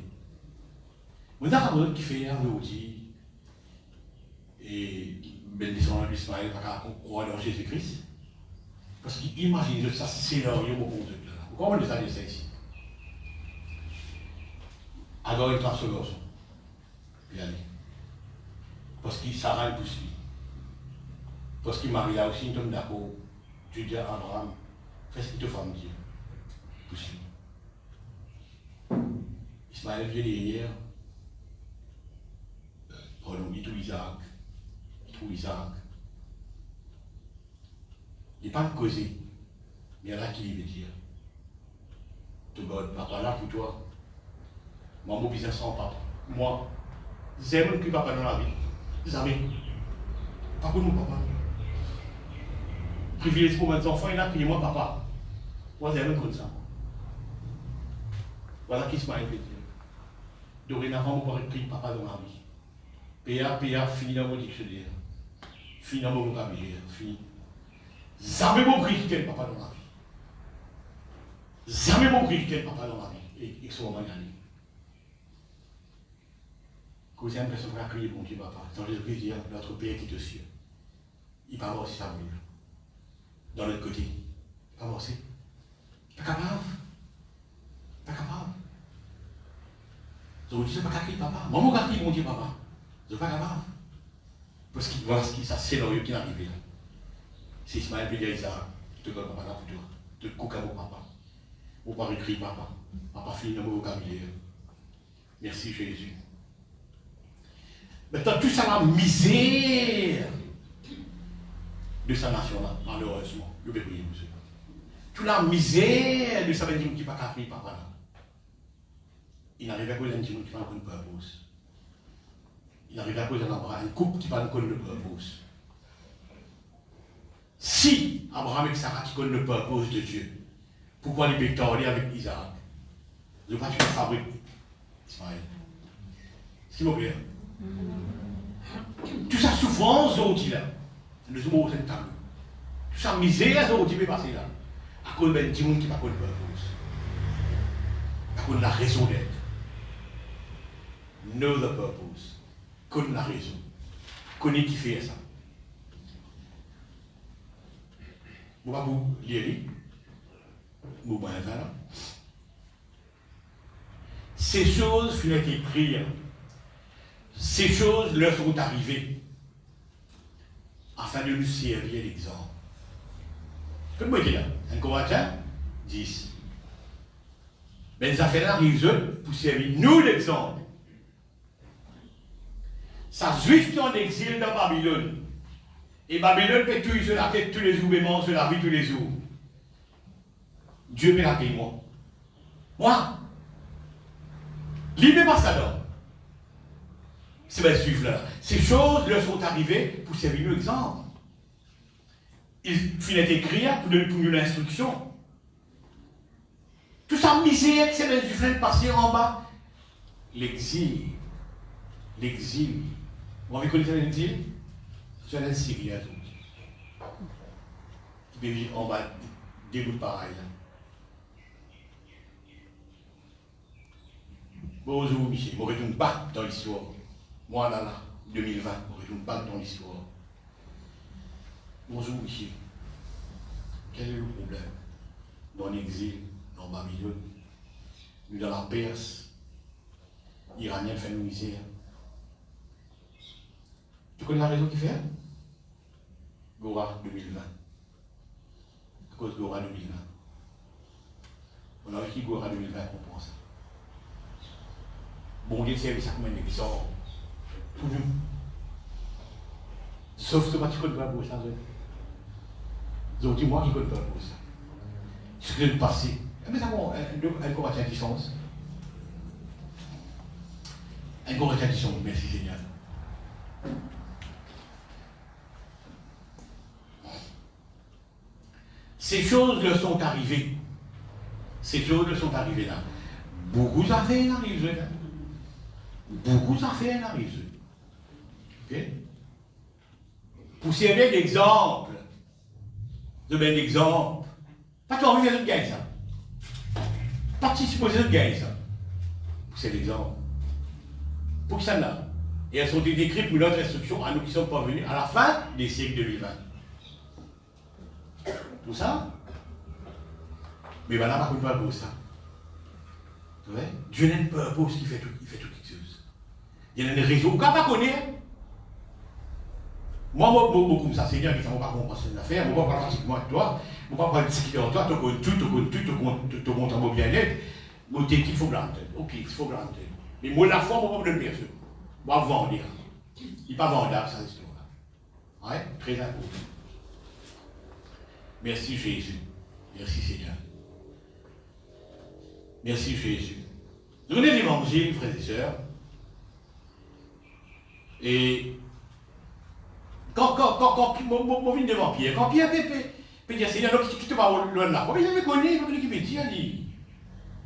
Vous avez un qui fait un outil. Et bénissons Ismaël par croire dans Jésus-Christ. Parce qu'il imagine ça scénario au bon Dieu. Vous comprenez ça ici? Alors il passe au garçon. Puis allez. Parce qu'il s'arrête pour lui. Parce qu'il marie là aussi, il tombe d'accord. Tu dis à Abraham, fais ce qu'il te fait dire. Pour lui. Ismaël vient derrière. Pardon, il trouve Isaac. Isaac. Il n'est pas causé, mais il y en a qui veut dire. To God, papa là pour toi. Moi, mon business sans papa. Moi, j'aime que papa dans la vie. Des amis. Pas pour nous, papa. Privilégié pour mes enfants, il a pris moi, papa. Moi, j'aime comme ça. Voilà qui se m'a dit. Dorénavant, vous pourrez prier papa dans la vie. PA, fini dans mon dictionnaire. Fini dans mon vocabulaire, fini. Jamais mon prix quel papa dans la vie. Jamais mon prix quel papa dans la vie. Et son moment gagné. Quand vous avez l'impression de crier, mon Dieu, papa, dans Jésus-Christ dit, notre Père qui est aux cieux. Il parle aussi sa boule. Dans l'autre côté. Il parle aussi. Pas capable. Pas capable. Je vous dis, c'est pas capable, papa. Maman, mon Dieu, papa. Je ne suis pas capable. Parce qu'il voit ce qui ça scénario qui est arrivé là. Si Ismaël peut dire ça, je te donne papa là pour toi. Je te coupe à mon papa. Mon papa écrit papa. Papa finit dans mon vocabulaire. Merci Jésus. Maintenant, tout ça la misère de sa nation là, malheureusement. Le bébé, monsieur. toute la misère de ça veut dire qui pas capable papa là. Il arrive à cause d'un petit monde qui pas de purpose. Il arrive à cause d'un Abraham, une couple qui pas de purpose. Si Abraham et Sarah qui connaissent le purpose de Dieu, pourquoi les victorieux avec Isaac? Ils n'ont pas tué fabrique Ismaël. C'est mon père. Toute sa souffrance, là, nous sommes c'est tabou. Toute sa misère, qui peut passer là. À cause d'un petit monde qui n'a pas de purpose. À cause de la raison d'être. Know the purpose. Connais la raison. Connais qui fait ça. Je vais vous lire. Je vais vous faire. Ces choses furent écrites. Ces choses leur sont arrivées afin de nous servir d'exemple. Comme moi, je dis là, 1 Corinthiens 10. Mais les affaires arrivent pour servir nous d'exemple. Ça juif qui est en exil dans Babylone. Et Babylone peut tout sur la tête tous les jours, mais mange sur la vie tous les jours. Dieu peut l'accueillir moi. Moi, l'idée pas ça là. C'est bien suivre là. Ces choses leur sont arrivées pour servir nous exemple. Il finit d'écrire pour nous l'instruction. Tout ça misère que c'est bien suivre de passer en bas. L'exil. L'exil. Vous avez connu l'exil? C'est un Syrien. Qui peut vivre en bas des bouts pareils. Bonjour Michel, je ne retourne pas dans l'histoire. Moi là, 2020, je ne retourne pas dans l'histoire. Bonjour Michel. Quel est le problème? Dans l'exil, dans Babylone, nous dans la Perse, Iranien fait une misère. Tu connais la raison qui fait? Gora 2020. À cause de Gora 2020. On a écrit Gora 2020 qu'on pense. Bon Dieu service à combien d'exemples pour nous. Sauf ce que tu connais pas pour ça. Donc dis-moi qui ne connais pas pour ça. Ce que le passé. Mais ça va, un Corinthien qui sens. Un Corinthien qui sens, merci Seigneur. Ces choses leur sont arrivées. Ces choses leur sont arrivées là. Beaucoup d'affaires arrivent là. Beaucoup d'affaires arrivent. Ok? Pour servir d'exemple. De bien d'exemple. Pas toi envie de faire une gagne ça. Participer aux autres gagne ça. C'est l'exemple. Pour que ça là. Et elles sont décrites pour notre instruction à nous qui ne sommes pas venus à la fin des siècles 2020. Tout ça. Mais voilà, par contre, pas pour ça. Tu vois? Dieu n'a pas pour ce qu'il fait toutes les choses. Il y a une raison. Vous ne pouvez pas connaître. Moi, comme ça, Seigneur, je ne sais pas comment passer une affaire. Moi, je ne parle pratiquement avec toi. Je ne parle pas de ce qui est en toi. Tu connais tout, tu comptes en bien-être. Mais tu il faut grandir. Ok, il faut grandir. Mais moi, la foi, je ne peux pas me le dire. Moi, vendre. Il n'est pas vendable, ça, cette histoire-là. Ouais, très important. Merci Jésus. Merci Seigneur. Merci Jésus. Nous venons l'évangile, frères et sœurs. Et quand on vient devant Pierre, quand Pierre peut dire Seigneur, qui te va loin de là, il me connaît, il me dit, allez.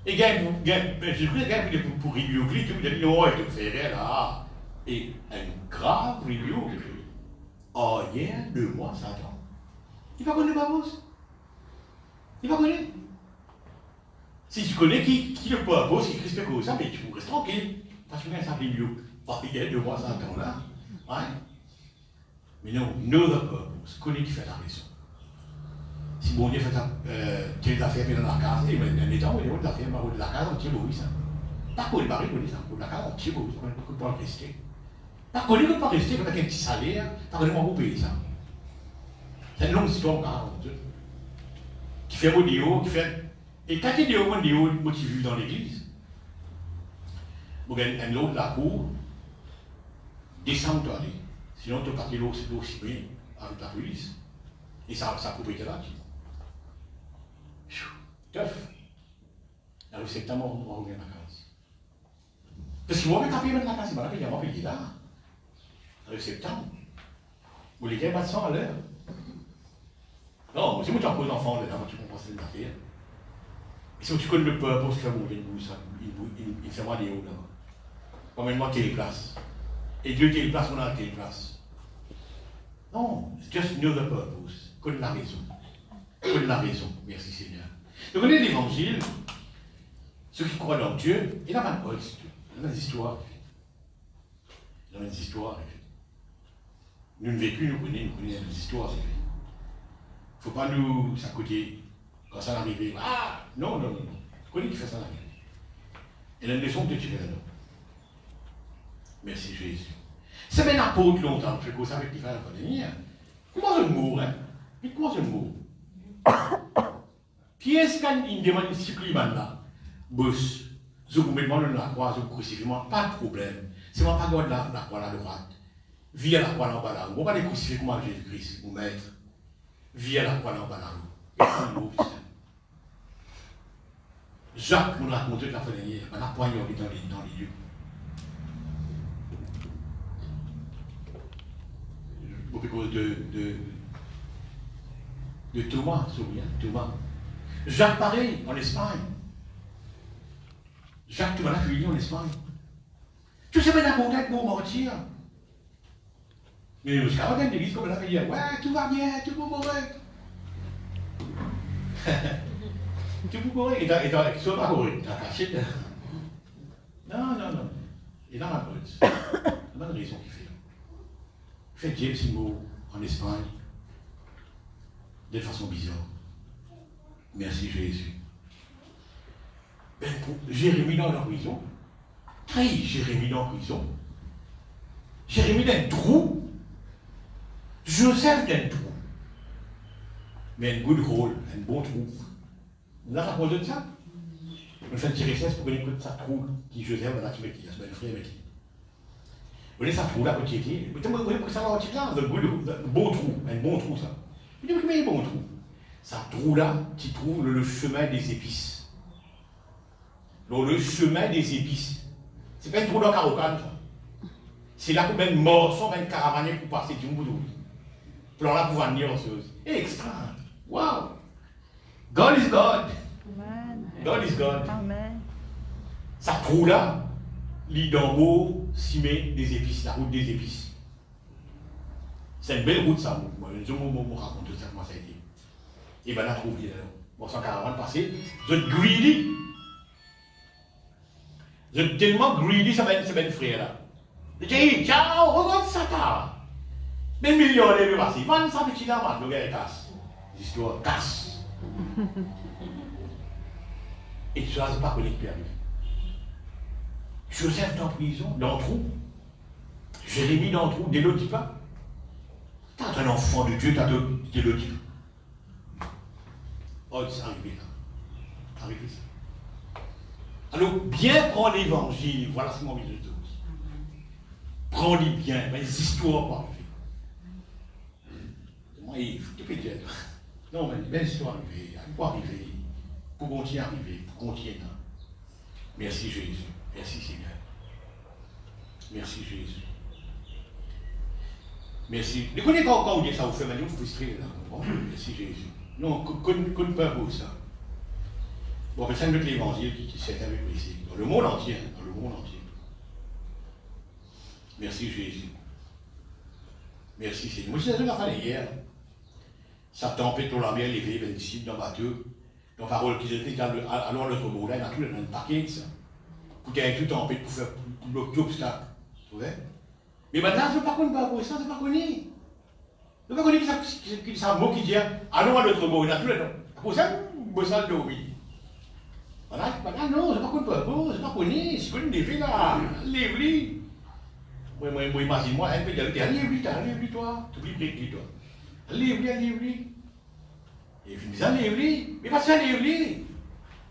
Et je crois qu'il pour rebuker, il dit non, il te fait là. Et un grave rebuke. Oh, hier, 2 mois, Satan. Il ne connaît pas Boss. Il ne connaît. Si tu connais qui le purpose, qui Christ comme ça, mais tu restes tranquille. Parce que ça fait mieux. Oh, il y a 2 mois, Satan là. Ouais. Mais non, know the purpose. Connais qui fait la raison. Si bon Dieu fait ça, quelles affaires dans la case, il y a un état où il y a des affaires de la case, on tire beau ça. Pas qu'on est barré pour ça, pour la case, on tire beau, on ne peut pas rester. Pas qu'on ne peut pas rester avec un petit salaire, pas qu'on ne peut payer ça. C'est une longue histoire, car qui fait audio, qui fait. Et quand il y a des audio motivés dans l'église, vous avez un autre de la cour, descends-toi aller. Sinon, tu parti l'autre, c'est aussi bien avec la police. Et ça peut être là. Tough. La rue septembre, on revient en vacances. Parce qu'ils vont mettre à payer la vacances, ils vont payer, on va payer là. La rue septembre. Vous les gagnez pas de 100 à l'heure. Non, si vous tu as un enfant, là, tu comprends cette affaire. Et si tu connais le peuple, tu fais mourir une bouche, il fait moi des hauts là. Emmène-moi quelle place. Et Dieu quelle place, on a quelle place. Non, just know the purpose. Connais la raison. Connais la raison. Merci Seigneur. Donc, on est l'évangile. Ceux qui croient dans Dieu, il n'a pas de bol, il a des histoires. Il a des histoires. Nous ne vécu, nous connaissons des histoires. Il ne faut pas nous s'accoter quand ça arrive. Ah, non, non, non, non. Tu connais qui fait ça arrive. Il a une leçon que tu fais là. Merci Jésus. C'est même apôtre longtemps, je cause avec les frères de la comment je mourre, hein? Mais comment je mourre? Qui est-ce qu'il demande ici, là? Boss, je vous mets la croix, je vous crucifie, pas de problème. C'est moi pas garde la croix à la droite. Via la croix en bas là. Vous ne pouvez pas les crucifier comme Jésus-Christ, vous maître. Via la croix en bas là. Jacques nous raconte la fin dernière, on a poignardé dans les lieux. Beaucoup de Thomas, souviens, Thomas. Jacques pareil, en Espagne. Jacques, tu vas la cueillir en Espagne. Tu sais bien contact pour mentir. Mais jusqu'à la l'église, comme elle a fait dire, ouais, tout va bien, tout va correct. Tout va correct. Et tu ne pas correct, tu as caché. Non, non, non. Et dans la botte, il y a une raison qu'il fait. Il fait James Simo en Espagne, de façon bizarre. Merci Jésus. Ben, Jérémie dans la prison. Hey, Jérémie dans la prison. Jérémie dans un trou. Joseph dans un trou. Mais un good rôle, un bon trou. Vous avez raconté de ça? On fait tirer ça pour qu'on écoute ça trou qui Joseph va la tuer, qui a ce frère avec lui. Vous voyez ça trou là, petit été. Vous voyez que ça va retirer là, un bon trou, un bon trou ça. Vous dites, mais un bon trou. Ça trou là, qui trouve le chemin des épices. Donc, le chemin des épices. C'est pas un trou dans Carocane, ça. C'est là qu'on met une morceau, une caravane pour passer du bout. Pour là, pour venir en chose. Extra. Wow. God is God. Amen. God is God. Amen. Ça trou là, l'idambo, cimé des épices, la route des épices. C'est une belle route, ça. Moi, je vais vous raconter ça, comment ça a été. Et bien là, trouvé, bon, sans caravane passé, vous êtes greedy. Vous êtes tellement greedy, ça va être frère là. Vous dites, ciao, regarde ça, t'as. Des millions de passés. 25 petits damas, le gars est casse. L'histoire casse. Et tout ça, c'est pas connu qui peut arriver. Joseph dans la prison, dans le trou. Jérémie dans le trou, d'Élodie pas. T'as un enfant de Dieu, t'as d'Élodie. Oh, c'est arrivé là. C'est arrivé ça. Alors, bien prendre l'évangile, voilà ce que j'ai envie de dire. Prends-les bien, mais les histoires pas arriver. Moi, il faut que tu dire. Non, mais les belles histoires arrivées, il faut arriver. Pour continuer à arriver, pour continuer. Merci Jésus. Merci Seigneur. Merci Jésus. Merci. Vous connaissez quand on dit ça, vous faites vous frustrez là. Bon, merci Jésus. Non, qu'on pas beau ça. Bon, mais c'est notre l'évangile qui s'est avec vous ici. Dans le monde entier. Dans le monde entier. Merci Jésus. Merci Seigneur. Moi, c'est la fin hier. Ça tempête pour la mer, les veilles, ici, dans le bateau. Dans la parole qu'ils étaient à l'autre bout, là, il y a tout le paquet, ça. Pour qu'il y ait tout tempête pour faire bloquer l'obstacle. Vous voyez? Mais maintenant, je ne sais pas qu'on ne peut ça, je ne sais pas qu'on est. Je ne sais pas qu'on est que ça mot qui dit allons à l'autre bout, il y a tout le temps. Pour ça, vous ça de oui. Voilà, non, je ne sais pas qu'on peut, je ne sais pas qu'on est, c'est qu'on est fait là, lève-les. Moi, imagine-moi, un peu de lève-les, toi, tu oublies de toi. Lève-les. Et il dit ça, lève-les, mais pas ça, lève-les.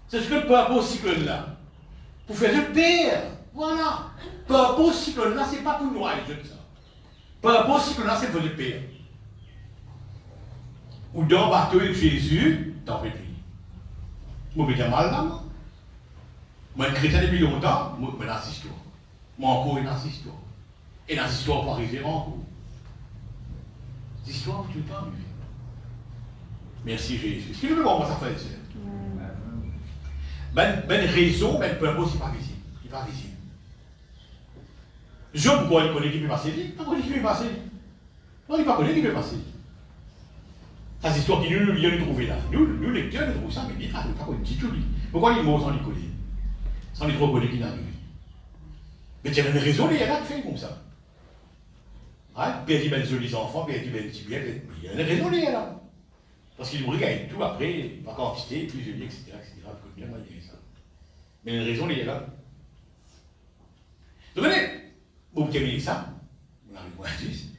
C'est ce que le peuple cyclone là. Pour faire le père, voilà. Peuple cyclone là, c'est pas pour nous, ça. Peuple cyclone là, c'est pour le père. Ou dans le bateau avec Jésus, dans le pays. Moi, je mal là, moi. Moi, je suis chrétien depuis longtemps, moi, je n'assiste pas. Moi, encore, je n'assiste pas. Et dans l'histoire, pas arriver encore. L'histoire, tu ne peux pas arriver. Merci Jésus. Est-ce que nous pouvons ça faire, Seigneur? Ben raison, ben purpose, il n'est pas visible. Il n'est pas visible. Job, pourquoi il connaît qui peut passer? Il ne connaît qui peut passer. Non, il ne connaît pas qui peut passer. Ça, c'est l'histoire qui nous vient de trouver là. Nous, lecteurs, nous trouvons ça, mais il ne connaît pas du tout. Pourquoi il est mort sans les connaître? Sans les trop connaître qui n'a arrivé. Mais il y a une raison, il y a qui fait comme ça. Hein? Puis il dit, ben, jolis enfants, puis il dit, ben, petit bien, il y a une raison, il y a là. Parce qu'il nous regarde tout après, par quantité, puis je dis, etc., etc., il y a ça. Mais il y a une raison, il y a là. Vous comprenez? Vous terminez ça, on arrive à 10.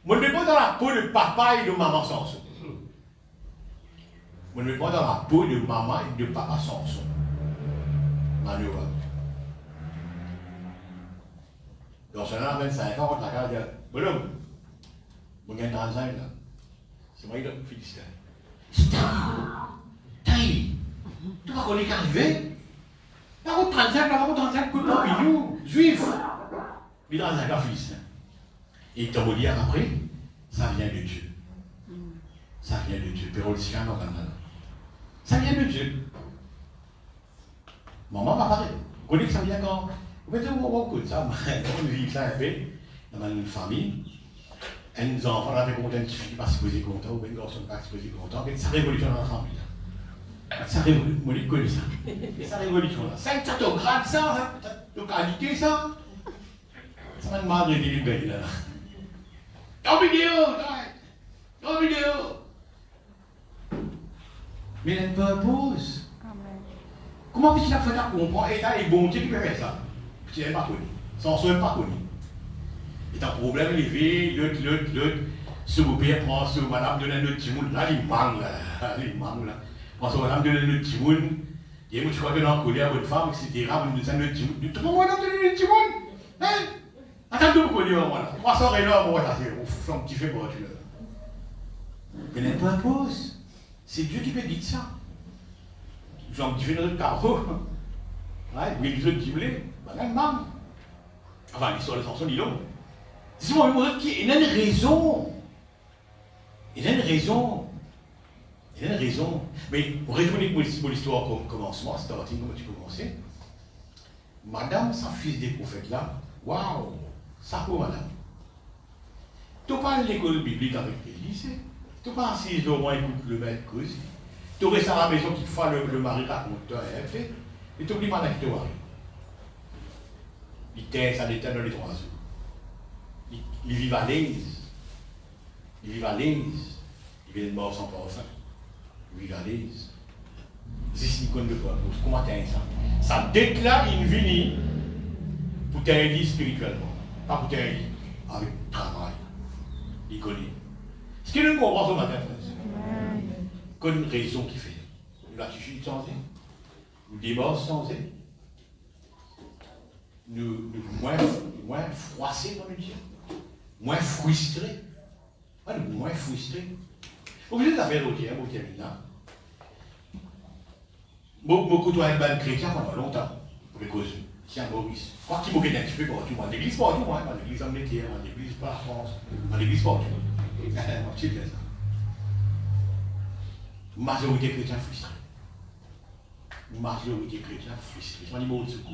Moi, je ne mets pas dans la peau de papa et de maman Samson. Moi, je ne mets pas dans la peau de maman et de papa Samson. Manuel. Donc, c'est là, 25 ans, on a regardé, bonhomme, vous gagnez 35 là. C'est moi, il a Philistin. Taï, tu vas connaître qu'arriver? La route 35, la route 35, coup de pompidou, juif. Il a un gars Philistin. Et il t'a dit après, ça vient de Dieu. Ça vient de Dieu. Pérol Sian, ça vient de Dieu. Maman m'a parlé. Vous connaissez que ça vient quand? Vous pouvez dire, écoute, ça, on vit ça un peu dans une famille. Un des enfants avait content un petit fille qui pas supposé content, ou un garçon qui pas supposé content, mais ça révolution dans la famille. Ça révolution, moi je connais ça. Ça révolution là. Ça te grade ça, de qualité ça. Ça m'a demandé de libérer là. En vidéo, en vidéo. Mais elle ne purpose. Comment puis-tu la faire à comprendre? Et t'as les bons Dieu qui peut faire ça. Tu n'es pas connu. Sans soi, pas connu. Et un problème élevé, l'autre, ce beau-père prend ce madame donne un autre petit monde, là, il manque là. Prend ce madame donne un autre petit monde, et moi, tu crois que dans la colère, votre femme, etc., vous nous donnez un autre petit monde. Tu trouves madame donne un autre petit monde? Hein? Attends, vous connaissez, moi, 300 et là, moi, ça c'est un petit fait pour tu là. Mais n'est pas pause. C'est Dieu qui peut dire ça. J'en dis notre carreau. Ouais, mais les autres qui voulaient, ben, maman. Enfin, l'histoire de Samson, dis donc. Dis-moi, il y a une raison. Il y a une raison. Il y a une raison. Mais pour retourner pour l'histoire comme commencement, c'est un comment tu commençais. Madame, sa fils des prophètes là, waouh, ça pour madame. Tu n'as pas l'école biblique avec les lycées. Tu n'as pas assise au moins écoute le maître cause. Tu restes à la maison qui te fait le mari raconte toi et fait. Et tu oublies madame qui te marie. Il t'aide, ça déteint dans les 3 jours. Il vit à l'aise. Il vit à l'aise. Il vient de mort sans parfum. Il vit à l'aise. C'est ce qu'on ne peut pas. Comment t'as ça? Ça déclare une vie pour t'aider spirituellement. Pas pour t'aider avec le travail. Il connaît. Ce que nous comprenons ce matin, frère, c'est une raison qui fait. L'attitude changée. Nous divorce changé. Nous moins froissés dans le Dieu. Moins frustrés. Ouais, moins frustrés. Obligé de faire l'autre, hein, vous terminez là. Beaucoup de gens chrétiens pendant longtemps. Pour les causes. Tiens, Maurice. Quoi qu'il m'occupe un petit peu pour tout le monde. L'église pas tout le monde. L'église en Angleterre, l'église pas en France. L'église pas tout le monde. C'est bien ça. Majorité chrétienne frustrée. Majorité chrétienne frustrée. C'est un numéro de secours.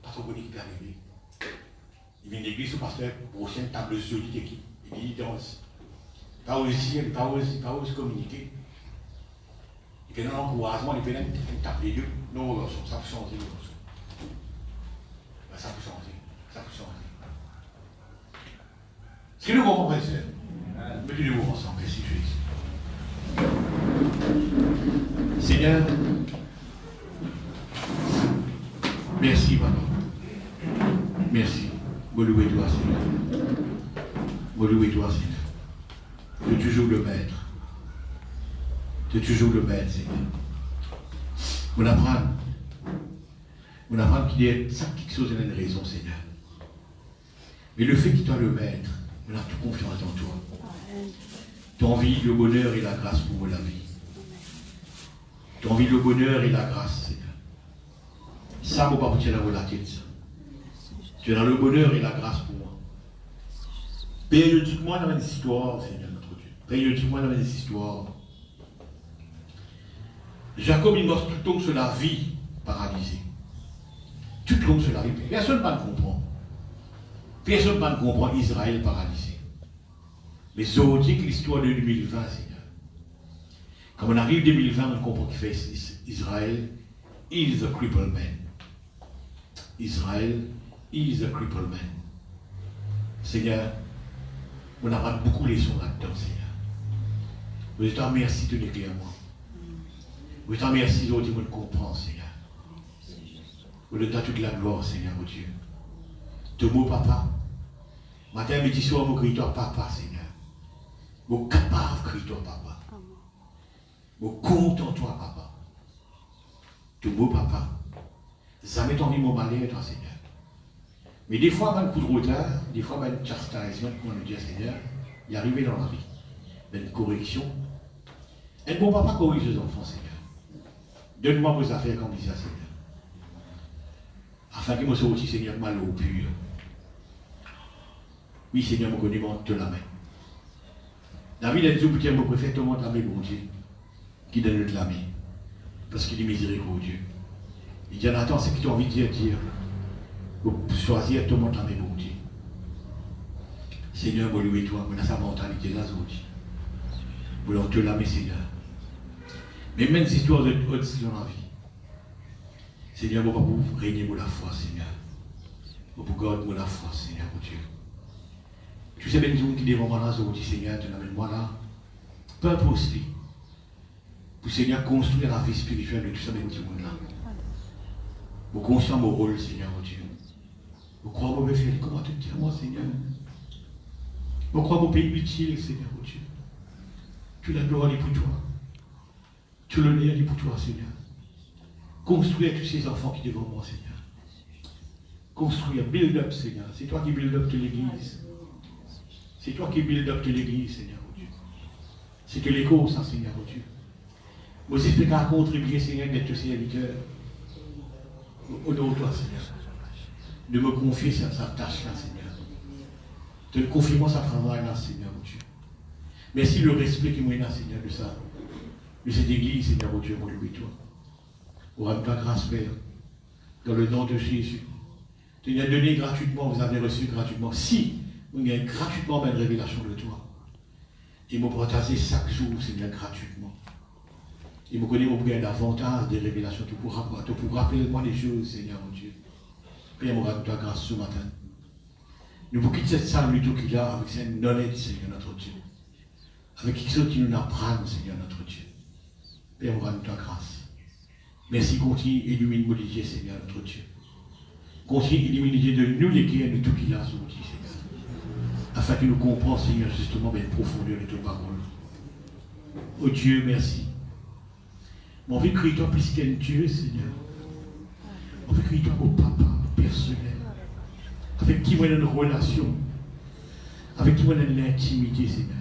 Pas trop connu qui peut arriver. Il vient de l'église, le pasteur, prochaine table de équipe. Il danse. Pas aussi, pas aussi communiquer. Il fait un encouragement, il fait un tape les deux. Non, ça peut changer. Ça peut changer. Ça peut changer. Ce que nous comprenons, c'est. Mettez-nous ensemble, merci Jésus. Seigneur, merci, papa. Merci. Me louer toi, Seigneur. Me louer toi, Seigneur. Tu es toujours le maître. Tu es toujours le maître, Seigneur. On apprend qu'il y a quelque chose et une raison, Seigneur. Mais le fait qu'il soit le maître, on a toute confiance en toi. Tu as envie le bonheur et la grâce pour la vie. Tu as envie le bonheur et la grâce, Seigneur. Ça, mon papa, tu es dans la tête. Tu es dans le bonheur et la grâce pour moi. Périodiquement, dans les histoires, Seigneur notre Dieu. Périodiquement, dans les histoires. Jacob, il montre tout le temps sur la vie paralysée. Tout le temps sur la vie. Personne ne comprend. Personne ne comprend Israël paralysé. Mais c'est aussi que l'histoire de 2020, Seigneur. Quand on arrive 2020, on comprend qu'il fait Israël is a crippled man. Israël is a crippled man. Seigneur, on a beaucoup de leçons là-dedans, Seigneur. Je te remercie de l'éclair à moi. Je te remercie de me comprendre, Seigneur. Je te donne toute la gloire, Seigneur, mon Dieu. Te mot papa. Matin, midi, soir, mon crie toi, papa, Seigneur. Mon capable crie toi, papa. Mon content toi, papa. Te mot papa. Ça m'est envie mon malheur, toi, Seigneur. Mais des fois, un coup de retard, des fois, un chastisement, comme on dit, Seigneur, il est arrivé dans la vie. Une correction. Et bon papa corrige les enfants, Seigneur. Donne-moi vos affaires comme dit ça, Seigneur. Afin que moi sois aussi, Seigneur, mal au pur. Oui, Seigneur, me connais, monte la main. David a dit, vous me préfère te montre la main, mon Dieu, qui donne de la main. Parce qu'il est miséricordieux. Il dit, attends, c'est que tu as envie de dire. Pour choisir te montre la main, mon Dieu. Seigneur, moi, lui et toi, moi, dans sa mentalité, là, Zodi. Voulons te la main, Seigneur. Mais même ces histoires de haute dans la vie. Seigneur, moi, pour régner pour la foi, Seigneur. Moi, pour garder pour la foi, Seigneur, mon Dieu. Tu sais, même gens qui devant moi là, Zodi, Seigneur, tu l'amènes moi là. Peu importe. Pour Seigneur, construire la vie spirituelle de tout ça, même du monde là. Pour construire mon rôle, Seigneur, mon Dieu. Je crois que je vais faire comment te dire, moi, Seigneur. Je crois que je pays utile, Seigneur, mon Dieu. Tu la gloire est pour toi. Tu l'honneur est pour toi, Seigneur. Construire tous ces enfants qui devant moi, Seigneur. Construire, build up, Seigneur. C'est toi qui build up de l'église. C'est toi qui build up de l'église, Seigneur, mon Dieu. C'est que l'écho, ça, Seigneur, mon Dieu. Moi aussi, je peux contribuer, Seigneur, d'être serviteur. Au nom de toi, Seigneur. De me confier sa tâche là, Seigneur. De me confier moi sa travail là, Seigneur, mon Dieu. Merci le respect qui m'a donné, Seigneur, de ça. De cette église, Seigneur, mon Dieu, mon louis toi. Pour rendre ta grâce, Père. Dans le nom de Jésus. Tu nous as donné gratuitement, vous avez reçu gratuitement. Si vous avez gratuitement une révélation de toi. Et me partager chaque jour, Seigneur, gratuitement. Et me connaît, mon Père, davantage des révélations. Tu pourras rappeler moi des choses, Seigneur, mon Dieu. Père, moi, ta grâce ce matin. Nous pouvons quitter cette salle plutôt qu'il a avec cette knowledge, Seigneur, notre Dieu. Avec quelque chose qui nous apprend, Seigneur, notre Dieu. Père, moi, ta grâce. Merci, continue, illumine mon Dieu, Seigneur, notre Dieu. Continue, illumine de nous les cœurs de tout qu'il a sur nous, Seigneur. Afin que nous comprenions, Seigneur, justement, la profondeur de ta parole. Oh Dieu, merci. Mon vie crie toi plus qu'un Dieu, Seigneur. Mon vie crie toi au papa personnel. Avec qui moi j'ai une relation. Avec qui moi j'ai une intimité, Seigneur.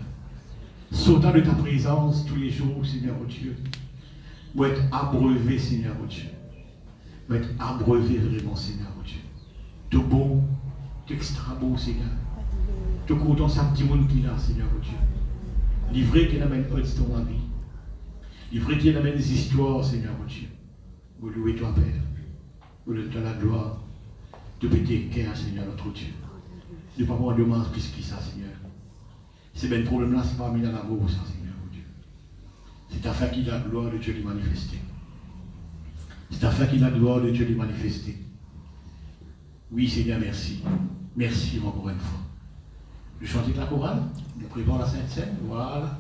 Sautant de ta présence tous les jours, Seigneur, oh Dieu. Moi être abreuvé, Seigneur, oh Dieu. Moi être abreuvé vraiment, Seigneur, oh Dieu. De beau, d'extra beau, Seigneur. De content, ça petit monde qu'il a, Seigneur, oh Dieu. Livré qu'il amène dans ma vie. Livré qu'il amène des histoires, Seigneur, oh Dieu. Vous louez toi, Père. Vous louez toi la gloire. De péter cœur, Seigneur, notre Dieu. De ne pas avoir de demande plus que ça, Seigneur. C'est bien le problème là, c'est pas mis dans l'amour, ça, Seigneur, oh Dieu. C'est afin qu'il a la gloire de Dieu lui manifester. C'est afin qu'il a la gloire de Dieu lui manifester. Oui, Seigneur, merci. Merci encore une fois. Je chante la chorale, nous préparons la Sainte Seine, voilà.